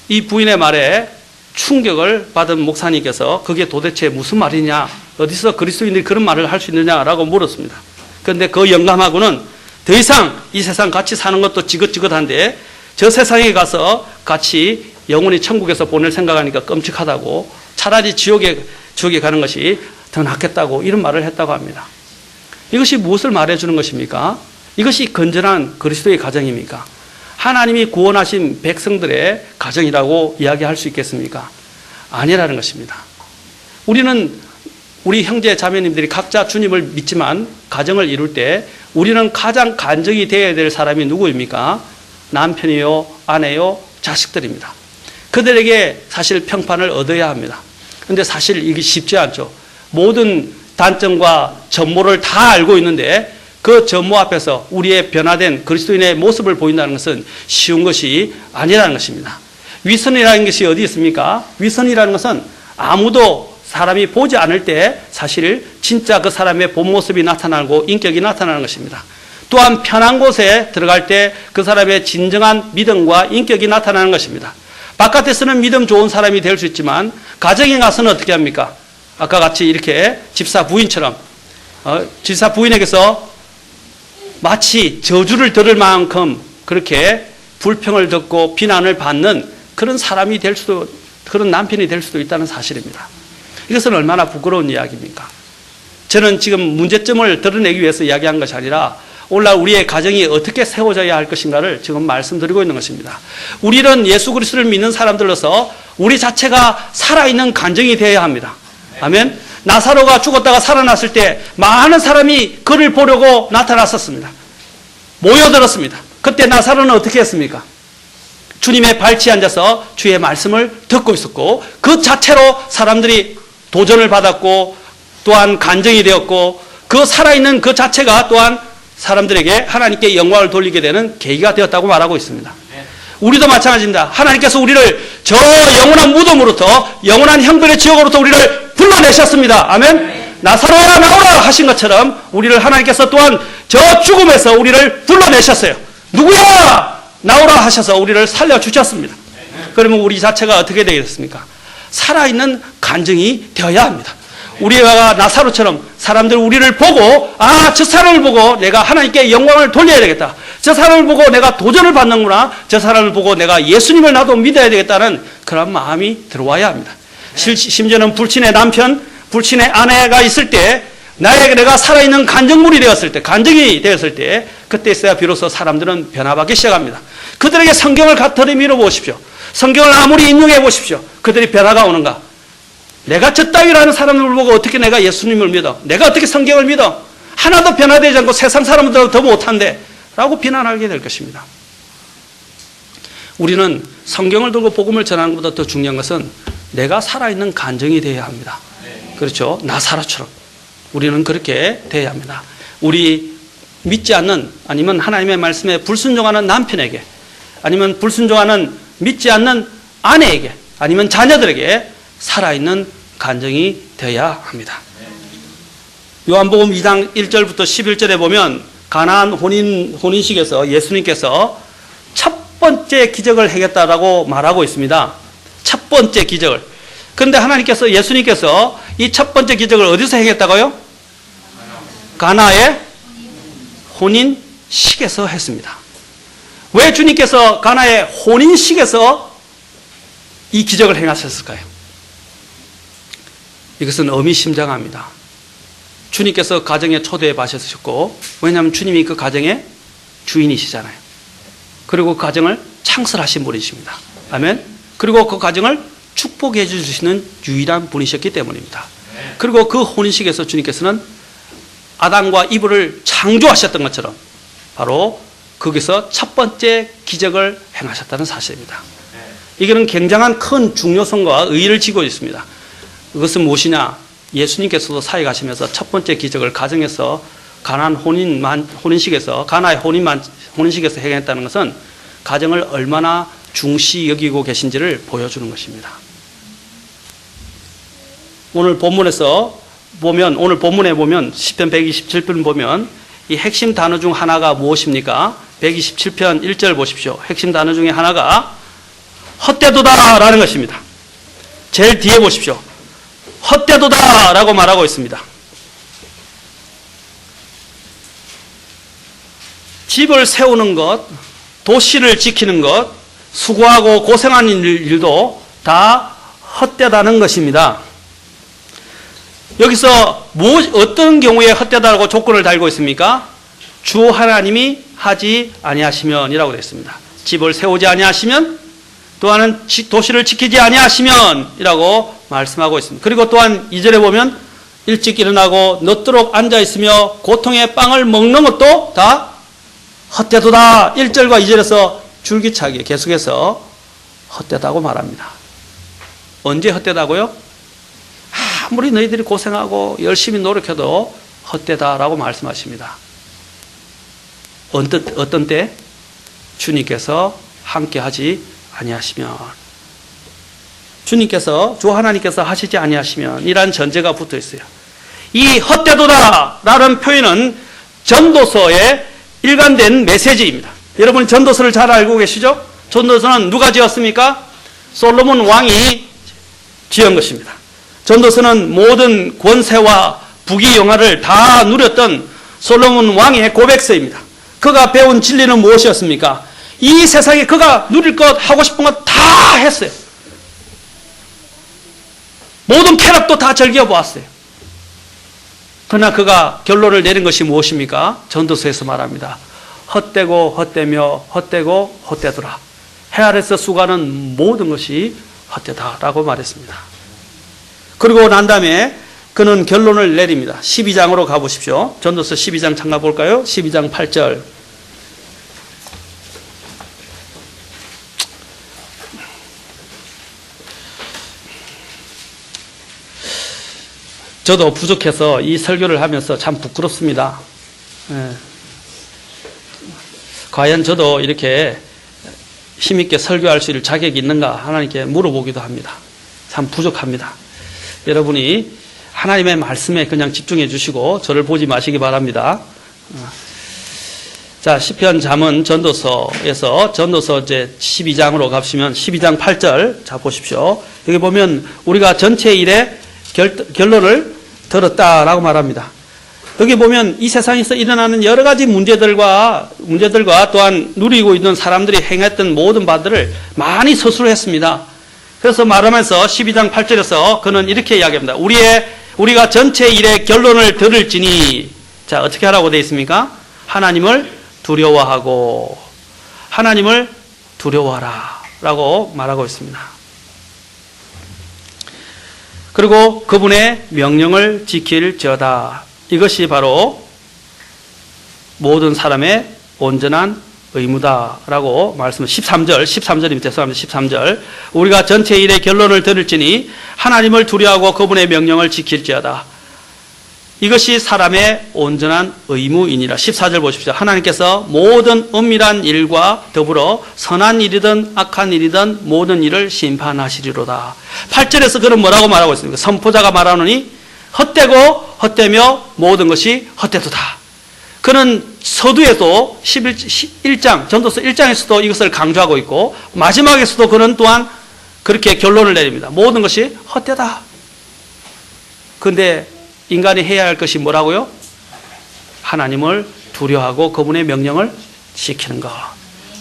이 부인의 말에 충격을 받은 목사님께서 그게 도대체 무슨 말이냐, 어디서 그리스도인들이 그런 말을 할 수 있느냐라고 물었습니다. 그런데 그 영감하고는 더 이상 이 세상 같이 사는 것도 지긋지긋한데 저 세상에 가서 같이 영원히 천국에서 보낼 생각하니까 끔찍하다고 차라리 지옥에 가는 것이 더 낫겠다고 이런 말을 했다고 합니다. 이것이 무엇을 말해주는 것입니까? 이것이 건전한 그리스도의 가정입니까? 하나님이 구원하신 백성들의 가정이라고 이야기할 수 있겠습니까? 아니라는 것입니다. 우리 형제 자매님들이 각자 주님을 믿지만 가정을 이룰 때 우리는 가장 간증이 되어야 될 사람이 누구입니까? 남편이요, 아내요, 자식들입니다. 그들에게 사실 평판을 얻어야 합니다. 그런데 사실 이게 쉽지 않죠. 모든 단점과 전모를 다 알고 있는데 그 전모 앞에서 우리의 변화된 그리스도인의 모습을 보인다는 것은 쉬운 것이 아니라는 것입니다. 위선이라는 것이 어디 있습니까? 위선이라는 것은 아무도 사람이 보지 않을 때 사실 진짜 그 사람의 본 모습이 나타나고 인격이 나타나는 것입니다. 또한 편한 곳에 들어갈 때 그 사람의 진정한 믿음과 인격이 나타나는 것입니다. 바깥에서는 믿음 좋은 사람이 될 수 있지만 가정에 가서는 어떻게 합니까? 아까 같이 이렇게 집사 부인처럼 집사 부인에게서 마치 저주를 들을 만큼 그렇게 불평을 듣고 비난을 받는 그런 사람이 될 수도, 그런 남편이 될 수도 있다는 사실입니다. 이것은 얼마나 부끄러운 이야기입니까? 저는 지금 문제점을 드러내기 위해서 이야기한 것이 아니라 오늘날 우리의 가정이 어떻게 세워져야 할 것인가를 지금 말씀드리고 있는 것입니다. 우리는 예수 그리스도를 믿는 사람들로서 우리 자체가 살아있는 간증이 되어야 합니다. 아멘. 나사로가 죽었다가 살아났을 때 많은 사람이 그를 보려고 나타났었습니다. 모여들었습니다. 그때 나사로는 어떻게 했습니까? 주님의 발치에 앉아서 주의 말씀을 듣고 있었고 그 자체로 사람들이 도전을 받았고 또한 간증이 되었고 그 살아있는 그 자체가 또한 사람들에게 하나님께 영광을 돌리게 되는 계기가 되었다고 말하고 있습니다. 우리도 마찬가지입니다. 하나님께서 우리를 저 영원한 무덤으로부터 영원한 형벌의 지옥으로부터 우리를 불러내셨습니다. 아멘. 나사로야 나오라 하신 것처럼 우리를 하나님께서 또한 저 죽음에서 우리를 불러내셨어요. 누구야 나오라 하셔서 우리를 살려주셨습니다. 그러면 우리 자체가 어떻게 되겠습니까? 살아있는 간증이 되어야 합니다. 우리가 나사로처럼 사람들 우리를 보고 저 사람을 보고 내가 하나님께 영광을 돌려야 되겠다. 저 사람을 보고 내가 도전을 받는구나. 저 사람을 보고 내가 예수님을 나도 믿어야 되겠다는 그런 마음이 들어와야 합니다. 심지어는 불친의 남편, 불친의 아내가 있을 때 나에게 내가 살아있는 간증물이 되었을 때, 간증이 되었을 때 그때 있어야 비로소 사람들은 변화받기 시작합니다. 그들에게 성경을 들이밀어 보십시오. 성경을 아무리 인용해 보십시오. 그들이 변화가 오는가? 내가 저 따위라는 사람을 보고 어떻게 내가 예수님을 믿어? 내가 어떻게 성경을 믿어? 하나도 변화되지 않고 세상 사람들보다 더 못한데 라고 비난하게 될 것입니다. 우리는 성경을 들고 복음을 전하는 것보다 더 중요한 것은 내가 살아있는 간증이 되어야 합니다. 그렇죠? 나사로처럼 우리는 그렇게 되어야 합니다. 우리 믿지 않는, 아니면 하나님의 말씀에 불순종하는 남편에게, 아니면 불순종하는 믿지 않는 아내에게, 아니면 자녀들에게 살아있는 간증이 되어야 합니다. 요한복음 2장 1절부터 11절에 보면 가나안 혼인식에서 예수님께서 첫 번째 기적을 행했다라고 말하고 있습니다. 첫 번째 기적을. 그런데 하나님께서, 예수님께서 이 첫 번째 기적을 어디서 행했다고요? 가나의 혼인식에서 했습니다. 왜 주님께서 가나의 혼인식에서 이 기적을 행하셨을까요? 이것은 의미심장합니다. 주님께서 가정에 초대해 받으셨고, 왜냐하면 주님이 그 가정의 주인이시잖아요. 그리고 그 가정을 창설하신 분이십니다. 아멘. 그리고 그 가정을 축복해 주시는 유일한 분이셨기 때문입니다. 그리고 그 혼인식에서 주님께서는 아담과 이브를 창조하셨던 것처럼 바로 거기서 첫 번째 기적을 행하셨다는 사실입니다. 이거는 굉장한 큰 중요성과 의의를 지고 있습니다. 그것은 무엇이냐? 예수님께서도 사역하시면서 첫 번째 기적을 가정에서 가나안 혼인식에서, 가나의 혼인식에서 행했다는 것은 가정을 얼마나 중시 여기고 계신지를 보여주는 것입니다. 오늘 본문에서 보면, 오늘 본문에 보면 시편 127편 보면 이 핵심 단어 중 하나가 무엇입니까? 127편 1절 보십시오. 핵심 단어 중에 하나가 헛되도다 라는 것입니다. 제일 뒤에 보십시오. 헛되도다 라고 말하고 있습니다. 집을 세우는 것, 도시를 지키는 것, 수고하고 고생하는 일도 다 헛되다는 것입니다. 여기서 어떤 경우에 헛되다라고 조건을 달고 있습니까? 주 하나님이 하지 아니하시면 이라고 되어 있습니다. 집을 세우지 아니하시면, 또한 도시를 지키지 아니하시면 이라고 말씀하고 있습니다. 그리고 또한 2절에 보면 일찍 일어나고 늦도록 앉아있으며 고통의 빵을 먹는 것도 다 헛되도다. 1절과 2절에서 줄기차게 계속해서 헛되다고 말합니다. 언제 헛되다고요? 아무리 너희들이 고생하고 열심히 노력해도 헛되다라고 말씀하십니다. 어떤 때? 주님께서 함께하지 아니하시면, 주님께서, 주 하나님께서 하시지 아니하시면 이란 전제가 붙어 있어요. 이 헛되도다라는 표현은 전도서의 일관된 메시지입니다. 여러분 전도서를 잘 알고 계시죠? 전도서는 누가 지었습니까? 솔로몬 왕이 지은 것입니다. 전도서는 모든 권세와 부귀영화를 다 누렸던 솔로몬 왕의 고백서입니다. 그가 배운 진리는 무엇이었습니까? 이 세상에 그가 누릴 것, 하고 싶은 것 다 했어요. 모든 쾌락도 다 즐겨보았어요. 그러나 그가 결론을 내린 것이 무엇입니까? 전도서에서 말합니다. 헛되고 헛되며 헛되고 헛되더라. 해 아래서 수고하는 모든 것이 헛되다라고 말했습니다. 그리고 난 다음에 그는 결론을 내립니다. 12장으로 가보십시오. 전도서 12장 잠깐 볼까요? 12장 8절. 저도 부족해서 이 설교를 하면서 참 부끄럽습니다. 과연 저도 이렇게 힘있게 설교할 수 있을 자격이 있는가 하나님께 물어보기도 합니다. 참 부족합니다. 여러분이 하나님의 말씀에 그냥 집중해 주시고 저를 보지 마시기 바랍니다. 자, 시편 잠언 전도서에서 전도서 이제 12장으로 가시면 12장 8절 자 보십시오. 여기 보면 우리가 전체 일의 결론을 들었다라고 말합니다. 여기 보면 이 세상에서 일어나는 여러 가지 문제들과 또한 누리고 있는 사람들이 행했던 모든 바들을 많이 서술했습니다. 그래서 말하면서 12장 8절에서 그는 이렇게 이야기합니다. 우리가 전체 일의 결론을 들을지니, 자, 어떻게 하라고 되어 있습니까? 하나님을 두려워하고, 하나님을 두려워하라 라고 말하고 있습니다. 그리고 그분의 명령을 지킬지어다. 이것이 바로 모든 사람의 온전한 의무다라고 말씀 13절입니다. 죄송합니다. 13절. 우리가 전체 일의 결론을 들을지니 하나님을 두려워하고 그분의 명령을 지킬지어다. 이것이 사람의 온전한 의무이니라. 14절 보십시오. 하나님께서 모든 은밀한 일과 더불어 선한 일이든 악한 일이든 모든 일을 심판하시리로다. 8절에서 그는 뭐라고 말하고 있습니까? 선포자가 말하노니 헛되고 헛되며 모든 것이 헛되도다. 그는 서두에도 11장, 전도서 1장에서도 이것을 강조하고 있고 마지막에서도 그는 또한 그렇게 결론을 내립니다. 모든 것이 헛되다. 그런데 인간이 해야 할 것이 뭐라고요? 하나님을 두려워하고 그분의 명령을 지키는 것.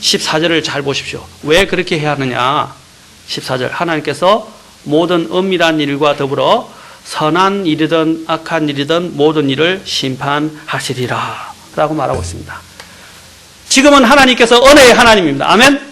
14절을 잘 보십시오. 왜 그렇게 해야 하느냐? 14절. 하나님께서 모든 은밀한 일과 더불어 선한 일이든 악한 일이든 모든 일을 심판하시리라 라고 말하고 있습니다. 지금은 하나님께서 은혜의 하나님입니다. 아멘?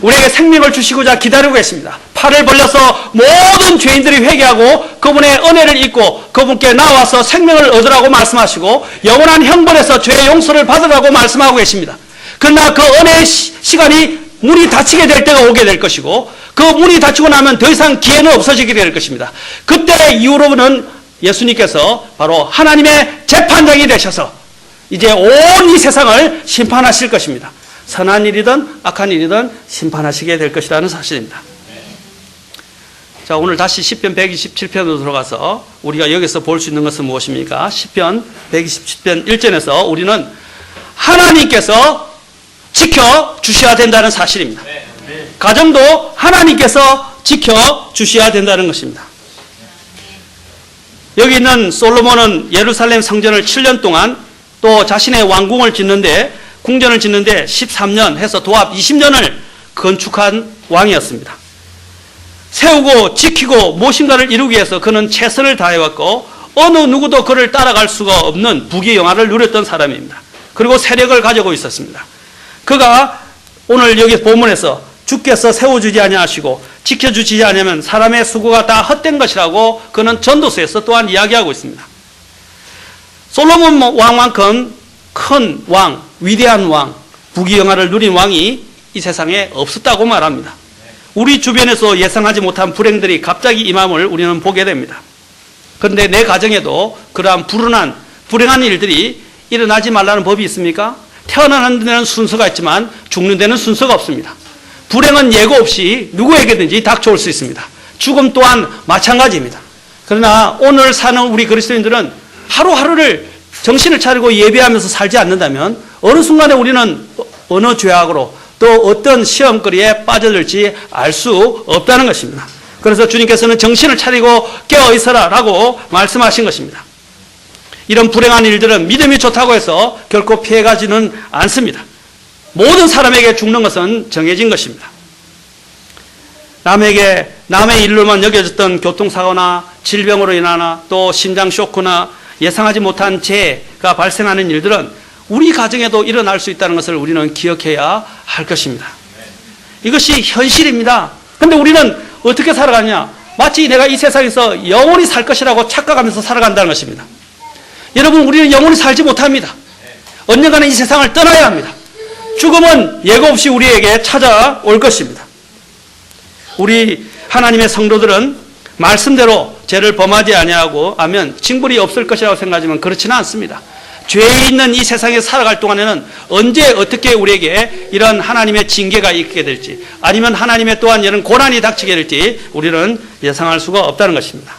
우리에게 생명을 주시고자 기다리고 계십니다. 팔을 벌려서 모든 죄인들이 회개하고 그분의 은혜를 입고 그분께 나와서 생명을 얻으라고 말씀하시고 영원한 형벌에서 죄의 용서를 받으라고 말씀하고 계십니다. 그러나 그 은혜의 시간이 문이 닫히게 될 때가 오게 될 것이고 그 문이 닫히고 나면 더 이상 기회는 없어지게 될 것입니다. 그때 이후로는 예수님께서 바로 하나님의 재판장이 되셔서 이제 온 이 세상을 심판하실 것입니다. 선한 일이든 악한 일이든 심판하시게 될 것이라는 사실입니다. 자, 오늘 다시 시편 127편으로 들어가서 우리가 여기서 볼 수 있는 것은 무엇입니까? 시편 127편 1절에서 우리는 하나님께서 지켜주셔야 된다는 사실입니다. 가정도 하나님께서 지켜주셔야 된다는 것입니다. 여기 있는 솔로몬은 예루살렘 성전을 7년 동안 또 자신의 왕궁을 짓는데 궁전을 짓는데 13년 해서 도합 20년을 건축한 왕이었습니다. 세우고 지키고 무엇인가를 이루기 위해서 그는 최선을 다해왔고 어느 누구도 그를 따라갈 수가 없는 부귀영화를 누렸던 사람입니다. 그리고 세력을 가지고 있었습니다. 그가 오늘 여기 본문에서 주께서 세워주지 아니하시고 지켜주지 아니하면 사람의 수고가 다 헛된 것이라고 그는 전도서에서 또한 이야기하고 있습니다. 솔로몬 왕만큼 큰 왕, 위대한 왕, 부귀영화를 누린 왕이 이 세상에 없었다고 말합니다. 우리 주변에서 예상하지 못한 불행들이 갑자기 임함을 우리는 보게 됩니다. 그런데 내 가정에도 그러한 불행한 일들이 일어나지 말라는 법이 있습니까? 태어나는 데는 순서가 있지만 죽는 데는 순서가 없습니다. 불행은 예고 없이 누구에게든지 닥쳐올 수 있습니다. 죽음 또한 마찬가지입니다. 그러나 오늘 사는 우리 그리스도인들은 하루하루를 정신을 차리고 예배하면서 살지 않는다면 어느 순간에 우리는 어느 죄악으로 또 어떤 시험거리에 빠져들지 알 수 없다는 것입니다. 그래서 주님께서는 정신을 차리고 깨어있어라 라고 말씀하신 것입니다. 이런 불행한 일들은 믿음이 좋다고 해서 결코 피해가지는 않습니다. 모든 사람에게 죽는 것은 정해진 것입니다. 남의 일로만 여겨졌던 교통사고나 질병으로 인하나 또 심장 쇼크나 예상하지 못한 재해가 발생하는 일들은 우리 가정에도 일어날 수 있다는 것을 우리는 기억해야 할 것입니다. 이것이 현실입니다. 그런데 우리는 어떻게 살아가냐? 마치 내가 이 세상에서 영원히 살 것이라고 착각하면서 살아간다는 것입니다. 여러분, 우리는 영원히 살지 못합니다. 언젠가는 이 세상을 떠나야 합니다. 죽음은 예고 없이 우리에게 찾아올 것입니다. 우리 하나님의 성도들은 말씀대로 죄를 범하지 아니하고 하면 징벌이 없을 것이라고 생각하지만 그렇지는 않습니다. 죄에 있는 이 세상에 살아갈 동안에는 언제 어떻게 우리에게 이런 하나님의 징계가 있게 될지 아니면 하나님의 또한 이런 고난이 닥치게 될지 우리는 예상할 수가 없다는 것입니다.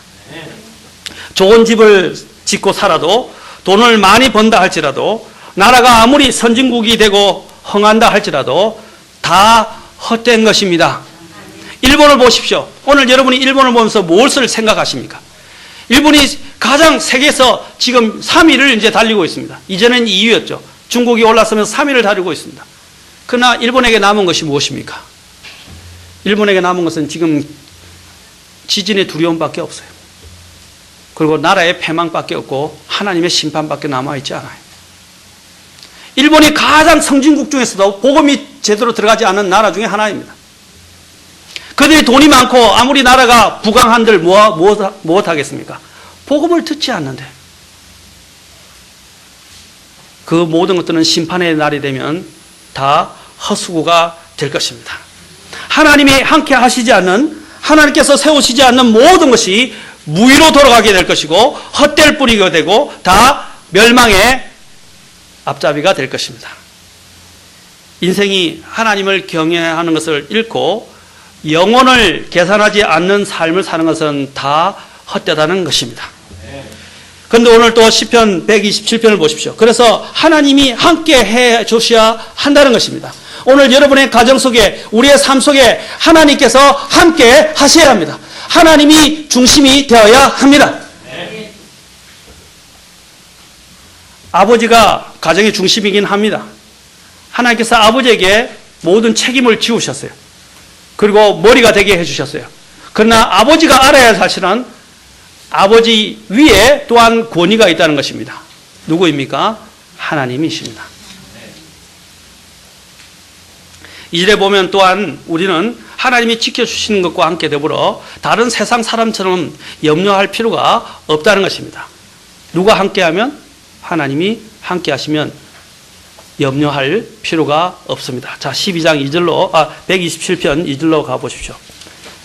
좋은 집을 짓고 살아도 돈을 많이 번다 할지라도 나라가 아무리 선진국이 되고 흥한다 할지라도 다 헛된 것입니다. 일본을 보십시오. 오늘 여러분이 일본을 보면서 무엇을 생각하십니까? 일본이 가장 세계에서 지금 3위를 이제 달리고 있습니다. 이전엔 2위였죠. 중국이 올라서면서 3위를 달리고 있습니다. 그러나 일본에게 남은 것이 무엇입니까? 일본에게 남은 것은 지금 지진의 두려움밖에 없어요. 그리고 나라의 패망밖에 없고 하나님의 심판밖에 남아있지 않아요. 일본이 가장 선진국 중에서도 복음이 제대로 들어가지 않은 나라 중에 하나입니다. 그들이 돈이 많고 아무리 나라가 부강한들 무엇 하겠습니까? 복음을 듣지 않는데. 그 모든 것들은 심판의 날이 되면 다 헛수고가 될 것입니다. 하나님이 함께 하시지 않는, 하나님께서 세우시지 않는 모든 것이 무의로 돌아가게 될 것이고 헛될 뿌리가 되고 다 멸망의 앞잡이가 될 것입니다. 인생이 하나님을 경외하는 것을 잃고 영혼을 계산하지 않는 삶을 사는 것은 다 헛되다는 것입니다. 그런데 오늘 또 시편 127편을 보십시오. 그래서 하나님이 함께 해 주셔야 한다는 것입니다. 오늘 여러분의 가정 속에, 우리의 삶 속에 하나님께서 함께 하셔야 합니다. 하나님이 중심이 되어야 합니다. 아버지가 가정의 중심이긴 합니다. 하나님께서 아버지에게 모든 책임을 지우셨어요. 그리고 머리가 되게 해주셨어요. 그러나 아버지가 알아야 할 사실은 아버지 위에 또한 권위가 있다는 것입니다. 누구입니까? 하나님이십니다. 2절에 보면 또한 우리는 하나님이 지켜주시는 것과 함께 더불어 다른 세상 사람처럼 염려할 필요가 없다는 것입니다. 누가 함께하면? 하나님이 함께하시면 염려할 필요가 없습니다. 자, 12장 2절로, 127편 2절로 가보십시오.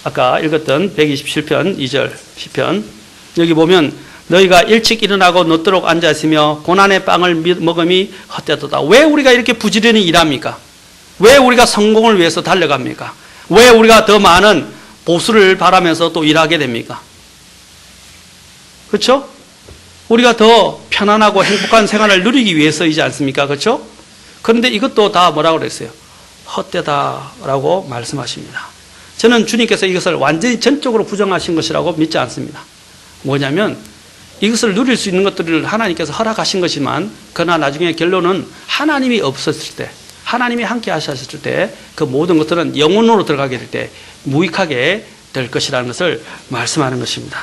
아까 읽었던 127편 2절 시편. 여기 보면 너희가 일찍 일어나고 늦도록 앉아있으며 고난의 빵을 먹음이 헛되도다. 왜 우리가 이렇게 부지런히 일합니까? 왜 우리가 성공을 위해서 달려갑니까? 왜 우리가 더 많은 보수를 바라면서 또 일하게 됩니까? 그렇죠? 우리가 더 편안하고 행복한 생활을 누리기 위해서이지 않습니까? 그렇죠? 그런데 이것도 다 뭐라고 그랬어요? 헛되다라고 말씀하십니다. 저는 주님께서 이것을 완전히 전적으로 부정하신 것이라고 믿지 않습니다. 뭐냐면 이것을 누릴 수 있는 것들을 하나님께서 허락하신 것이지만 그러나 나중에 결론은 하나님이 없었을 때, 하나님이 함께 하셨을 때 그 모든 것들은 영혼으로 들어가게 될 때 무익하게 될 것이라는 것을 말씀하는 것입니다.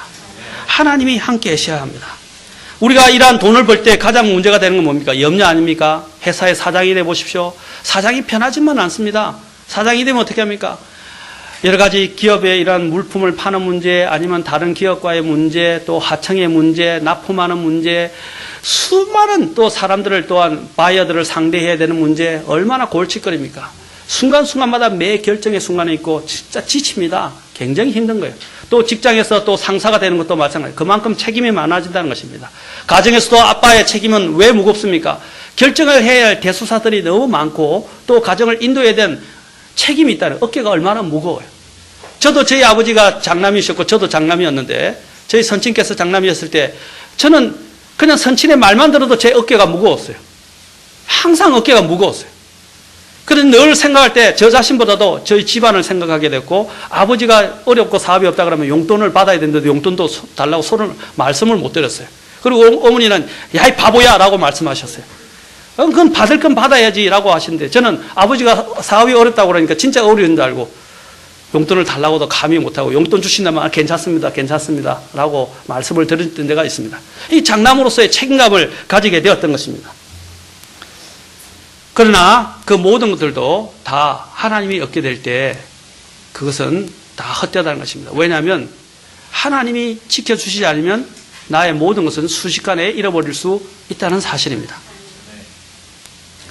하나님이 함께 하셔야 합니다. 우리가 이러한 돈을 벌 때 가장 문제가 되는 건 뭡니까? 염려 아닙니까? 회사의 사장이 돼 보십시오. 사장이 편하지만 않습니다. 사장이 되면 어떻게 합니까? 여러 가지 기업의 이러한 물품을 파는 문제, 아니면 다른 기업과의 문제, 또 하청의 문제, 납품하는 문제, 수많은 또 사람들을 또한 바이어들을 상대해야 되는 문제, 얼마나 골칫거립니까? 순간순간마다 매 결정의 순간에 있고 진짜 지칩니다. 굉장히 힘든 거예요. 또 직장에서 또 상사가 되는 것도 마찬가지예요. 그만큼 책임이 많아진다는 것입니다. 가정에서도 아빠의 책임은 왜 무겁습니까? 결정을 해야 할 대수사들이 너무 많고 또 가정을 인도해야 되는 책임이 있다는, 어깨가 얼마나 무거워요. 저도 저희 아버지가 장남이셨고 저도 장남이었는데 저희 선친께서 장남이었을 때 저는 그냥 선친의 말만 들어도 제 어깨가 무거웠어요. 항상 어깨가 무거웠어요. 그래서 늘 생각할 때 저 자신보다도 저희 집안을 생각하게 됐고, 아버지가 어렵고 사업이 없다 그러면 용돈을 받아야 되는데 용돈도 달라고 말씀을 못 드렸어요. 그리고 어머니는 야, 이 바보야 라고 말씀하셨어요. 그건 받을 건 받아야지 라고 하시는데 저는 아버지가 사업이 어렵다고 그러니까 진짜 어려운 줄 알고 용돈을 달라고도 감히 못하고 용돈 주신다면 괜찮습니다, 괜찮습니다 라고 말씀을 드렸던 데가 있습니다. 이 장남으로서의 책임감을 가지게 되었던 것입니다. 그러나 그 모든 것들도 다 하나님이 얻게 될 때 그것은 다 헛되다는 것입니다. 왜냐하면 하나님이 지켜주시지 않으면 나의 모든 것은 순식간에 잃어버릴 수 있다는 사실입니다.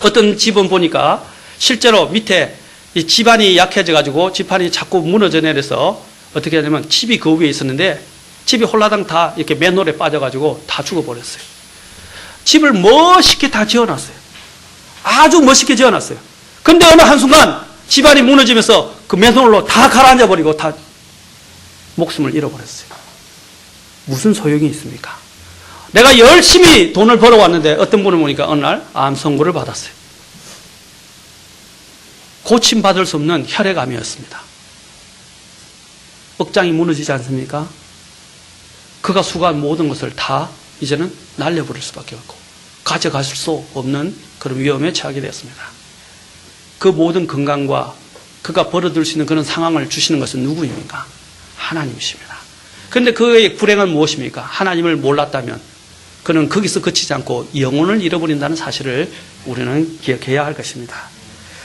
어떤 집은 보니까 실제로 밑에 이 집안이 약해져가지고 집안이 자꾸 무너져 내려서 어떻게 하냐면 집이 그 위에 있었는데 집이 홀라당 다 이렇게 맨홀에 빠져가지고 다 죽어버렸어요. 집을 멋있게 다 지어놨어요. 아주 멋있게 지어놨어요. 근데 어느 한순간 집안이 무너지면서 그 맨홀로 다 가라앉아버리고 다 목숨을 잃어버렸어요. 무슨 소용이 있습니까? 내가 열심히 돈을 벌어왔는데 어떤 분을 보니까 어느 날 암 선고를 받았어요. 고침받을 수 없는 혈액암이었습니다. 억장이 무너지지 않습니까? 그가 수고한 모든 것을 다 이제는 날려버릴 수밖에 없고 가져갈 수 없는 그런 위험에 처하게 되었습니다. 그 모든 건강과 그가 벌어들일 수 있는 그런 상황을 주시는 것은 누구입니까? 하나님이십니다. 그런데 그의 불행은 무엇입니까? 하나님을 몰랐다면 그는 거기서 그치지 않고 영혼을 잃어버린다는 사실을 우리는 기억해야 할 것입니다.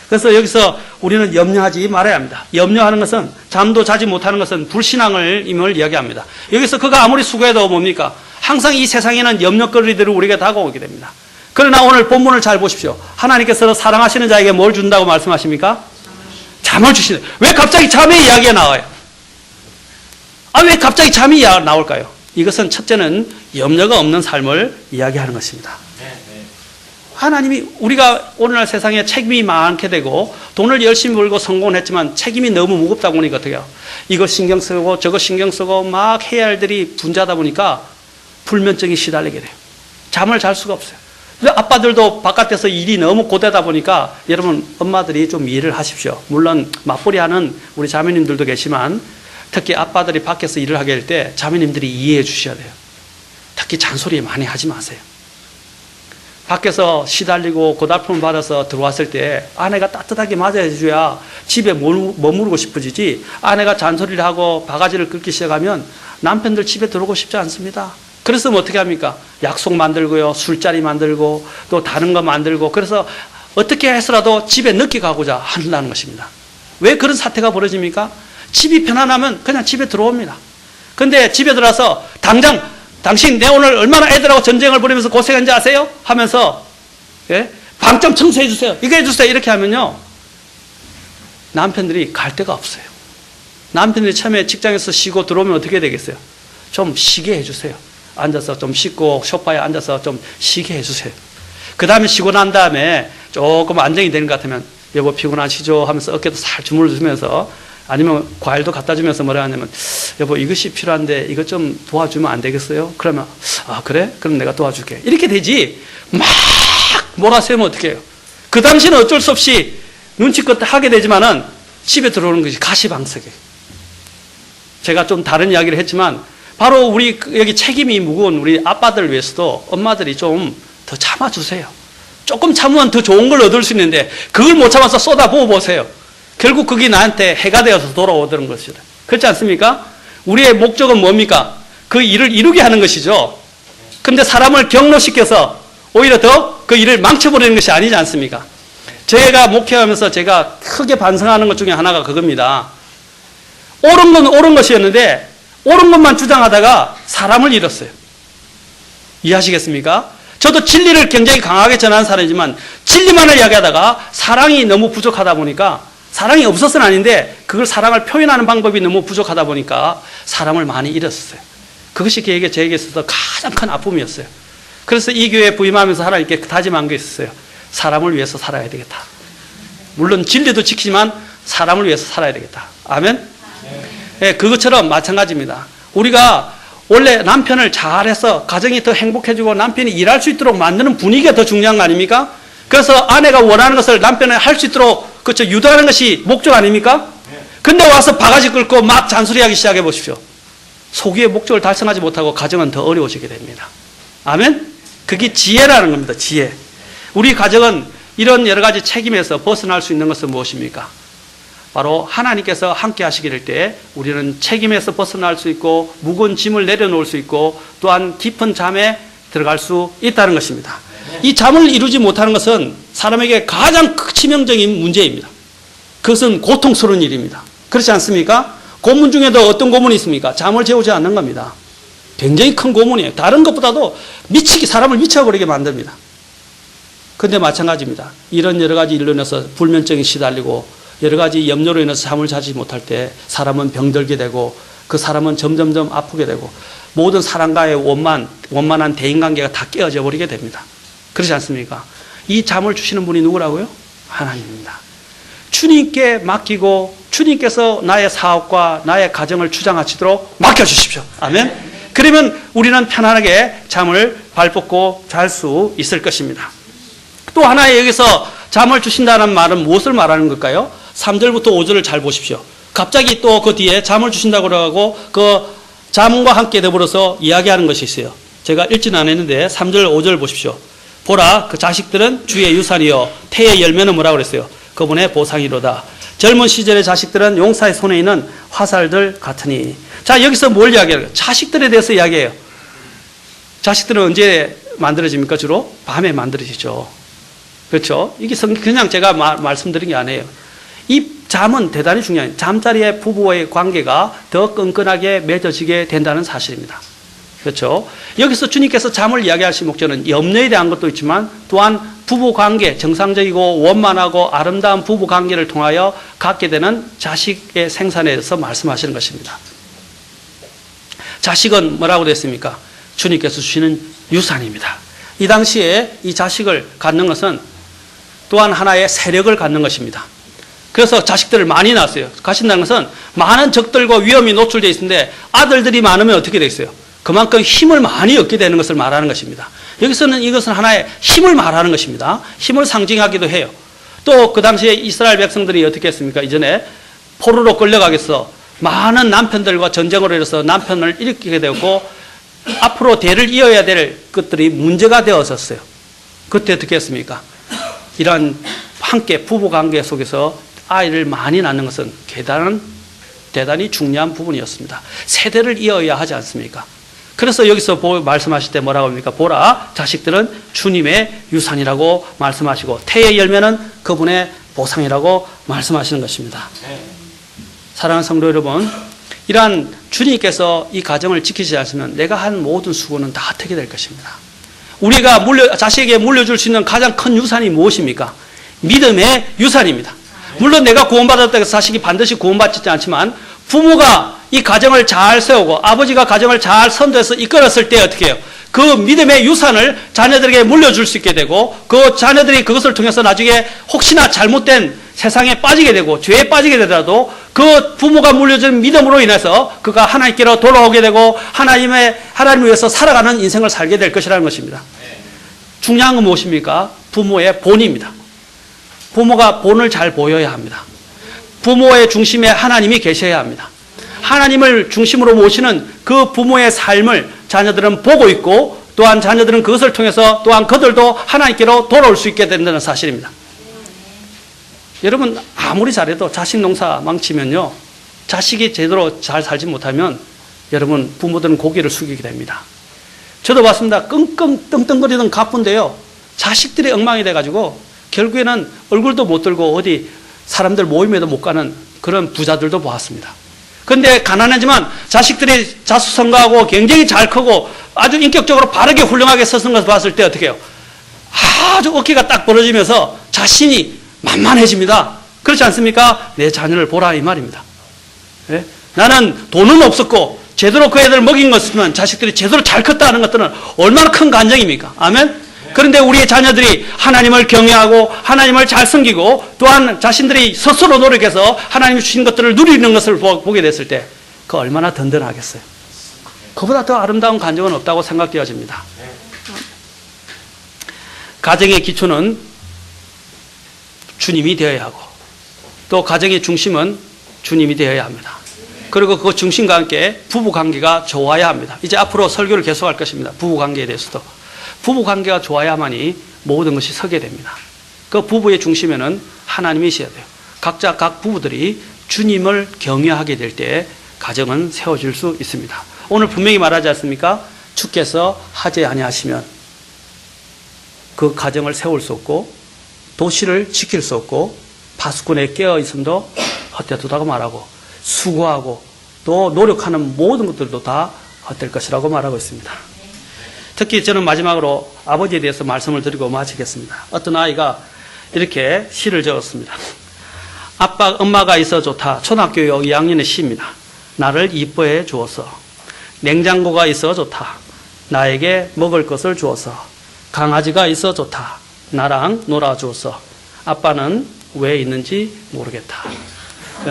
그래서 여기서 우리는 염려하지 말아야 합니다. 염려하는 것은, 잠도 자지 못하는 것은 불신앙임을 이야기합니다. 여기서 그가 아무리 수고해도 뭡니까? 항상 이 세상에는 염려거리들을 우리가 다가오게 됩니다. 그러나 오늘 본문을 잘 보십시오. 하나님께서는 사랑하시는 자에게 뭘 준다고 말씀하십니까? 잠을 주시네. 왜 갑자기 잠의 이야기가 나와요? 왜 갑자기 잠이 나올까요? 이것은 첫째는 염려가 없는 삶을 이야기하는 것입니다. 하나님이 우리가 오늘날 세상에 책임이 많게 되고 돈을 열심히 벌고 성공을 했지만 책임이 너무 무겁다 보니까 어떻게 해요? 이거 신경 쓰고 저거 신경 쓰고 막 해야 할 일이 분주하다 보니까 불면증이 시달리게 돼요. 잠을 잘 수가 없어요. 아빠들도 바깥에서 일이 너무 고되다 보니까 여러분 엄마들이 좀 이해를 하십시오. 물론 맞벌이 하는 우리 자매님들도 계시지만 특히 아빠들이 밖에서 일을 하게 될 때 자매님들이 이해해 주셔야 돼요. 특히 잔소리 많이 하지 마세요. 밖에서 시달리고 고달픔을 받아서 들어왔을 때 아내가 따뜻하게 맞아줘야 집에 머무르고 싶어지지, 아내가 잔소리를 하고 바가지를 긁기 시작하면 남편들 집에 들어오고 싶지 않습니다. 그래서 뭐 어떻게 합니까? 약속 만들고요, 술자리 만들고 또 다른 거 만들고, 그래서 어떻게 해서라도 집에 늦게 가고자 한다는 것입니다. 왜 그런 사태가 벌어집니까? 집이 편안하면 그냥 집에 들어옵니다. 근데 집에 들어와서 당신 내 오늘 얼마나 애들하고 전쟁을 벌이면서 고생한지 아세요? 하면서 방 좀 청소해 주세요, 이거 해주세요, 이렇게 하면요 남편들이 갈 데가 없어요. 남편들이 처음에 직장에서 쉬고 들어오면 어떻게 되겠어요? 좀 쉬게 해주세요. 앉아서 좀 씻고 소파에 앉아서 좀 쉬게 해주세요. 그 다음에 쉬고 난 다음에 조금 안정이 되는 것 같으면 여보 피곤하시죠? 하면서 어깨도 살 주물러주면서, 아니면 과일도 갖다 주면서 뭐라 하냐면 여보 이것이 필요한데 이것 좀 도와주면 안 되겠어요? 그러면 그래? 그럼 내가 도와줄게. 이렇게 되지 막 몰아세우면 어떻게 해요? 그 당시는 어쩔 수 없이 눈치껏 하게 되지만은 집에 들어오는 것이 가시방석이에요. 제가 좀 다른 이야기를 했지만 바로 우리 여기 책임이 무거운 우리 아빠들 위해서도 엄마들이 좀 더 참아주세요. 조금 참으면 더 좋은 걸 얻을 수 있는데 그걸 못 참아서 쏟아부어 보세요. 결국 그게 나한테 해가 되어서 돌아오는 것이다. 그렇지 않습니까? 우리의 목적은 뭡니까? 그 일을 이루게 하는 것이죠. 그런데 사람을 경로시켜서 오히려 더 그 일을 망쳐버리는 것이 아니지 않습니까? 제가 목회하면서 제가 크게 반성하는 것 중에 하나가 그겁니다. 옳은 건 옳은 것이었는데 옳은 것만 주장하다가 사람을 잃었어요. 이해하시겠습니까? 저도 진리를 굉장히 강하게 전하는 사람이지만 진리만을 이야기하다가 사랑이 너무 부족하다 보니까, 사랑이 없어서는 아닌데 그걸 사랑을 표현하는 방법이 너무 부족하다 보니까 사람을 많이 잃었어요. 그것이 제에게 있어서 가장 큰 아픔이었어요. 그래서 이 교회에 부임하면서 하나님께 다짐한 게 있었어요. 사람을 위해서 살아야 되겠다. 물론 진리도 지키지만 사람을 위해서 살아야 되겠다. 아멘? 네, 그것처럼 마찬가지입니다. 우리가 원래 남편을 잘해서 가정이 더 행복해지고 남편이 일할 수 있도록 만드는 분위기가 더 중요한 거 아닙니까? 그래서 아내가 원하는 것을 남편이 할 수 있도록 그렇죠, 유도하는 것이 목적 아닙니까? 근데 와서 바가지 긁고 막 잔소리하기 시작해 보십시오. 소기의 목적을 달성하지 못하고 가정은 더 어려워지게 됩니다. 아멘? 그게 지혜라는 겁니다. 지혜. 우리 가정은 이런 여러 가지 책임에서 벗어날 수 있는 것은 무엇입니까? 바로 하나님께서 함께 하시게 될 때 우리는 책임에서 벗어날 수 있고 무거운 짐을 내려놓을 수 있고 또한 깊은 잠에 들어갈 수 있다는 것입니다. 이 잠을 이루지 못하는 것은 사람에게 가장 치명적인 문제입니다. 그것은 고통스러운 일입니다. 그렇지 않습니까? 고문 중에도 어떤 고문이 있습니까? 잠을 재우지 않는 겁니다. 굉장히 큰 고문이에요. 다른 것보다도 사람을 미쳐버리게 만듭니다. 그런데 마찬가지입니다. 이런 여러 가지 일로 인해서 불면증이 시달리고 여러 가지 염려로 인해서 잠을 자지 못할 때 사람은 병들게 되고 그 사람은 점점점 아프게 되고 모든 사람과의 원만한 대인관계가 다 깨어져 버리게 됩니다. 그렇지 않습니까? 이 잠을 주시는 분이 누구라고요? 하나님입니다. 주님께 맡기고 주님께서 나의 사업과 나의 가정을 주장하시도록 맡겨주십시오. 아멘. 그러면 우리는 편안하게 잠을 발벗고 잘 수 있을 것입니다. 또 하나 여기서 잠을 주신다는 말은 무엇을 말하는 걸까요? 3절부터 5절을 잘 보십시오. 갑자기 또 그 뒤에 잠을 주신다고 하고 그 잠과 함께 더불어서 이야기하는 것이 있어요. 제가 읽지는 않았는데 3절 5절 보십시오. 보라, 그 자식들은 주의 유산이요 태의 열매는 뭐라고 그랬어요? 그분의 보상이로다. 젊은 시절의 자식들은 용사의 손에 있는 화살들 같으니. 자, 여기서 뭘 이야기해요? 자식들에 대해서 이야기해요. 자식들은 언제 만들어집니까? 주로 밤에 만들어지죠. 그렇죠? 이게 그냥 제가 말씀드린 게 아니에요. 이 잠은 대단히 중요해요. 잠자리에 부부와의 관계가 더 끈끈하게 맺어지게 된다는 사실입니다. 그렇죠? 여기서 주님께서 잠을 이야기하신 목적은 염려에 대한 것도 있지만 또한 부부관계, 정상적이고 원만하고 아름다운 부부관계를 통하여 갖게 되는 자식의 생산에 대해서 말씀하시는 것입니다. 자식은 뭐라고 됐습니까? 주님께서 주시는 유산입니다. 이 당시에 이 자식을 갖는 것은 또한 하나의 세력을 갖는 것입니다. 그래서 자식들을 많이 낳았어요. 가신다는 것은 많은 적들과 위험이 노출되어 있는데 아들들이 많으면 어떻게 되겠어요? 그만큼 힘을 많이 얻게 되는 것을 말하는 것입니다. 여기서는 이것은 하나의 힘을 말하는 것입니다. 힘을 상징하기도 해요. 또 그 당시에 이스라엘 백성들이 어떻게 했습니까? 이전에 포로로 끌려가겠어 많은 남편들과 전쟁으로 인해서 남편을 일으키게 되었고 앞으로 대를 이어야 될 것들이 문제가 되어졌어요. 그때 어떻게 했습니까? 이러한 함께 부부관계 속에서 아이를 많이 낳는 것은 대단히 중요한 부분이었습니다. 세대를 이어야 하지 않습니까? 그래서 여기서 말씀하실 때 뭐라고 합니까? 보라, 자식들은 주님의 유산이라고 말씀하시고 태의 열매는 그분의 보상이라고 말씀하시는 것입니다. 사랑하는 성도 여러분, 이러한 주님께서 이 가정을 지키지 않으면 내가 한 모든 수고는 다 헛되게 될 것입니다. 우리가 자식에게 물려줄 수 있는 가장 큰 유산이 무엇입니까? 믿음의 유산입니다. 물론 내가 구원받았다고 해서 자식이 반드시 구원받지 않지만 부모가 이 가정을 잘 세우고 아버지가 가정을 잘 선도해서 이끌었을 때 어떻게 해요? 그 믿음의 유산을 자녀들에게 물려줄 수 있게 되고 그 자녀들이 그것을 통해서 나중에 혹시나 잘못된 세상에 빠지게 되고 죄에 빠지게 되더라도 그 부모가 물려준 믿음으로 인해서 그가 하나님께로 돌아오게 되고 하나님을 위해서 살아가는 인생을 살게 될 것이라는 것입니다. 중요한 건 무엇입니까? 부모의 본입니다. 부모가 본을 잘 보여야 합니다. 부모의 중심에 하나님이 계셔야 합니다. 하나님을 중심으로 모시는 그 부모의 삶을 자녀들은 보고 있고 또한 자녀들은 그것을 통해서 또한 그들도 하나님께로 돌아올 수 있게 된다는 사실입니다. 여러분 아무리 잘해도 자식 농사 망치면요 자식이 제대로 잘 살지 못하면 여러분 부모들은 고개를 숙이게 됩니다. 저도 봤습니다. 끙끙 떵떵거리던 가쁜데요 자식들이 엉망이 돼가지고 결국에는 얼굴도 못 들고 어디 사람들 모임에도 못 가는 그런 부자들도 보았습니다. 그런데 가난하지만 자식들이 자수성가하고 굉장히 잘 크고 아주 인격적으로 바르게 훌륭하게 서는 것을 봤을 때 어떻게 해요? 아주 어깨가 딱 벌어지면서 자신이 만만해집니다. 그렇지 않습니까? 내 자녀를 보라 이 말입니다. 네? 나는 돈은 없었고 제대로 그 애들을 먹인 것이지만 자식들이 제대로 잘 컸다는 것들은 얼마나 큰 간증입니까? 아멘? 그런데 우리의 자녀들이 하나님을 경외하고 하나님을 잘 섬기고 또한 자신들이 스스로 노력해서 하나님이 주신 것들을 누리는 것을 보게 됐을 때 그 얼마나 든든하겠어요. 그보다 더 아름다운 간증은 없다고 생각되어집니다. 가정의 기초는 주님이 되어야 하고 또 가정의 중심은 주님이 되어야 합니다. 그리고 그 중심과 함께 부부관계가 좋아야 합니다. 이제 앞으로 설교를 계속할 것입니다. 부부관계에 대해서도. 부부관계가 좋아야만이 모든 것이 서게 됩니다. 그 부부의 중심에는 하나님이셔야 돼요. 각자 각 부부들이 주님을 경외하게 될 때 가정은 세워질 수 있습니다. 오늘 분명히 말하지 않습니까? 주께서 하지 아니하시면 그 가정을 세울 수 없고 도시를 지킬 수 없고 파수꾼에 깨어 있음도 헛되도다고 말하고 수고하고 또 노력하는 모든 것들도 다 헛될 것이라고 말하고 있습니다. 특히 저는 마지막으로 아버지에 대해서 말씀을 드리고 마치겠습니다. 어떤 아이가 이렇게 시를 적었습니다. 아빠, 엄마가 있어 좋다. 초등학교 2학년의 시입니다. 나를 이뻐해 주어서. 냉장고가 있어 좋다. 나에게 먹을 것을 주어서. 강아지가 있어 좋다. 나랑 놀아주어서. 아빠는 왜 있는지 모르겠다.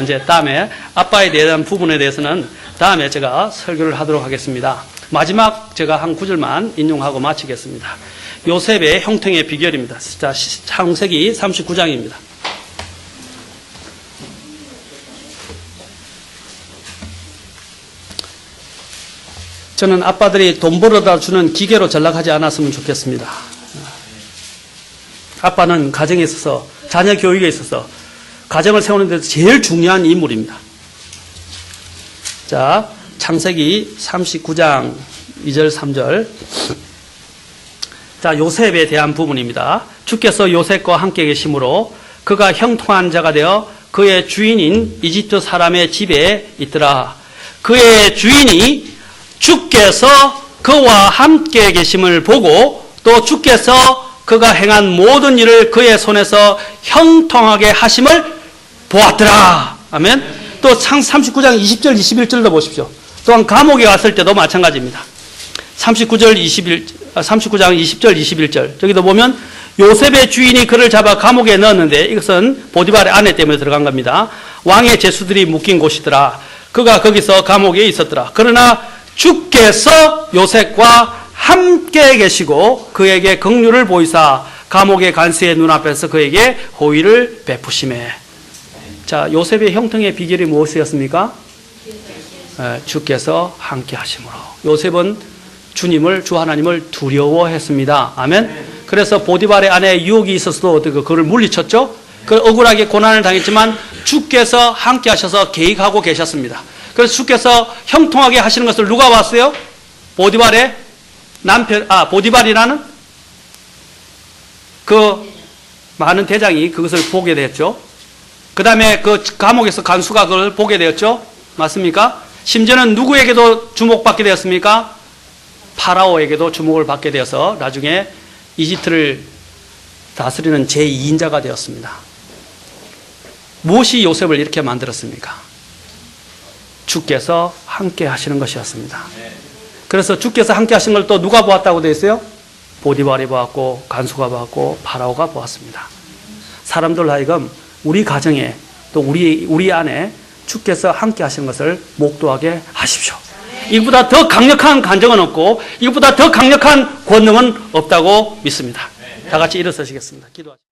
이제 다음에 아빠에 대한 부분에 대해서는 다음에 제가 설교를 하도록 하겠습니다. 마지막 제가 한 구절만 인용하고 마치겠습니다. 요셉의 형통의 비결입니다. 자, 창세기 39장입니다. 저는 아빠들이 돈 벌어다 주는 기계로 전락하지 않았으면 좋겠습니다. 아빠는 가정에 있어서 자녀 교육에 있어서 가정을 세우는 데서 제일 중요한 인물입니다. 자, 창세기 39장 2절 3절. 자, 요셉에 대한 부분입니다. 주께서 요셉과 함께 계심으로 그가 형통한 자가 되어 그의 주인인 이집트 사람의 집에 있더라. 그의 주인이 주께서 그와 함께 계심을 보고 또 주께서 그가 행한 모든 일을 그의 손에서 형통하게 하심을 보았더라. 아멘. 또 39장 20절 21절도 보십시오. 또한 감옥에 왔을 때도 마찬가지입니다. 39장 20절 21절 저기도 보면 요셉의 주인이 그를 잡아 감옥에 넣었는데 이것은 보디발의 아내 때문에 들어간 겁니다. 왕의 제수들이 묶인 곳이더라. 그가 거기서 감옥에 있었더라. 그러나 주께서 요셉과 함께 계시고 그에게 긍휼을 보이사 감옥의 간수의 눈앞에서 그에게 호의를 베푸시매. 자, 요셉의 형통의 비결이 무엇이었습니까? 주께서 함께 하심으로. 요셉은 주님을, 주 하나님을 두려워했습니다. 아멘. 그래서 보디발의 아내의 유혹이 있었어도 그를 물리쳤죠. 그 억울하게 고난을 당했지만 주께서 함께 하셔서 계획하고 계셨습니다. 그래서 주께서 형통하게 하시는 것을 누가 봤어요? 보디발의 남편, 보디발이라는 그 많은 대장이 그것을 보게 되었죠. 그 다음에 그 감옥에서 간수가 그걸 보게 되었죠. 맞습니까? 심지어는 누구에게도 주목받게 되었습니까? 파라오에게도 주목을 받게 되어서 나중에 이집트를 다스리는 제2인자가 되었습니다. 무엇이 요셉을 이렇게 만들었습니까? 주께서 함께 하시는 것이었습니다. 그래서 주께서 함께 하신 걸 또 누가 보았다고 되어 있어요? 보디발이 보았고 간수가 보았고 파라오가 보았습니다. 사람들 하여금 우리 가정에 또 우리 안에 주께서 함께 하시는 것을 목도하게 하십시오. 이보다 더 강력한 간정은 없고 이보다 더 강력한 권능은 없다고 믿습니다. 다 같이 일어서시겠습니다. 기도하십시오.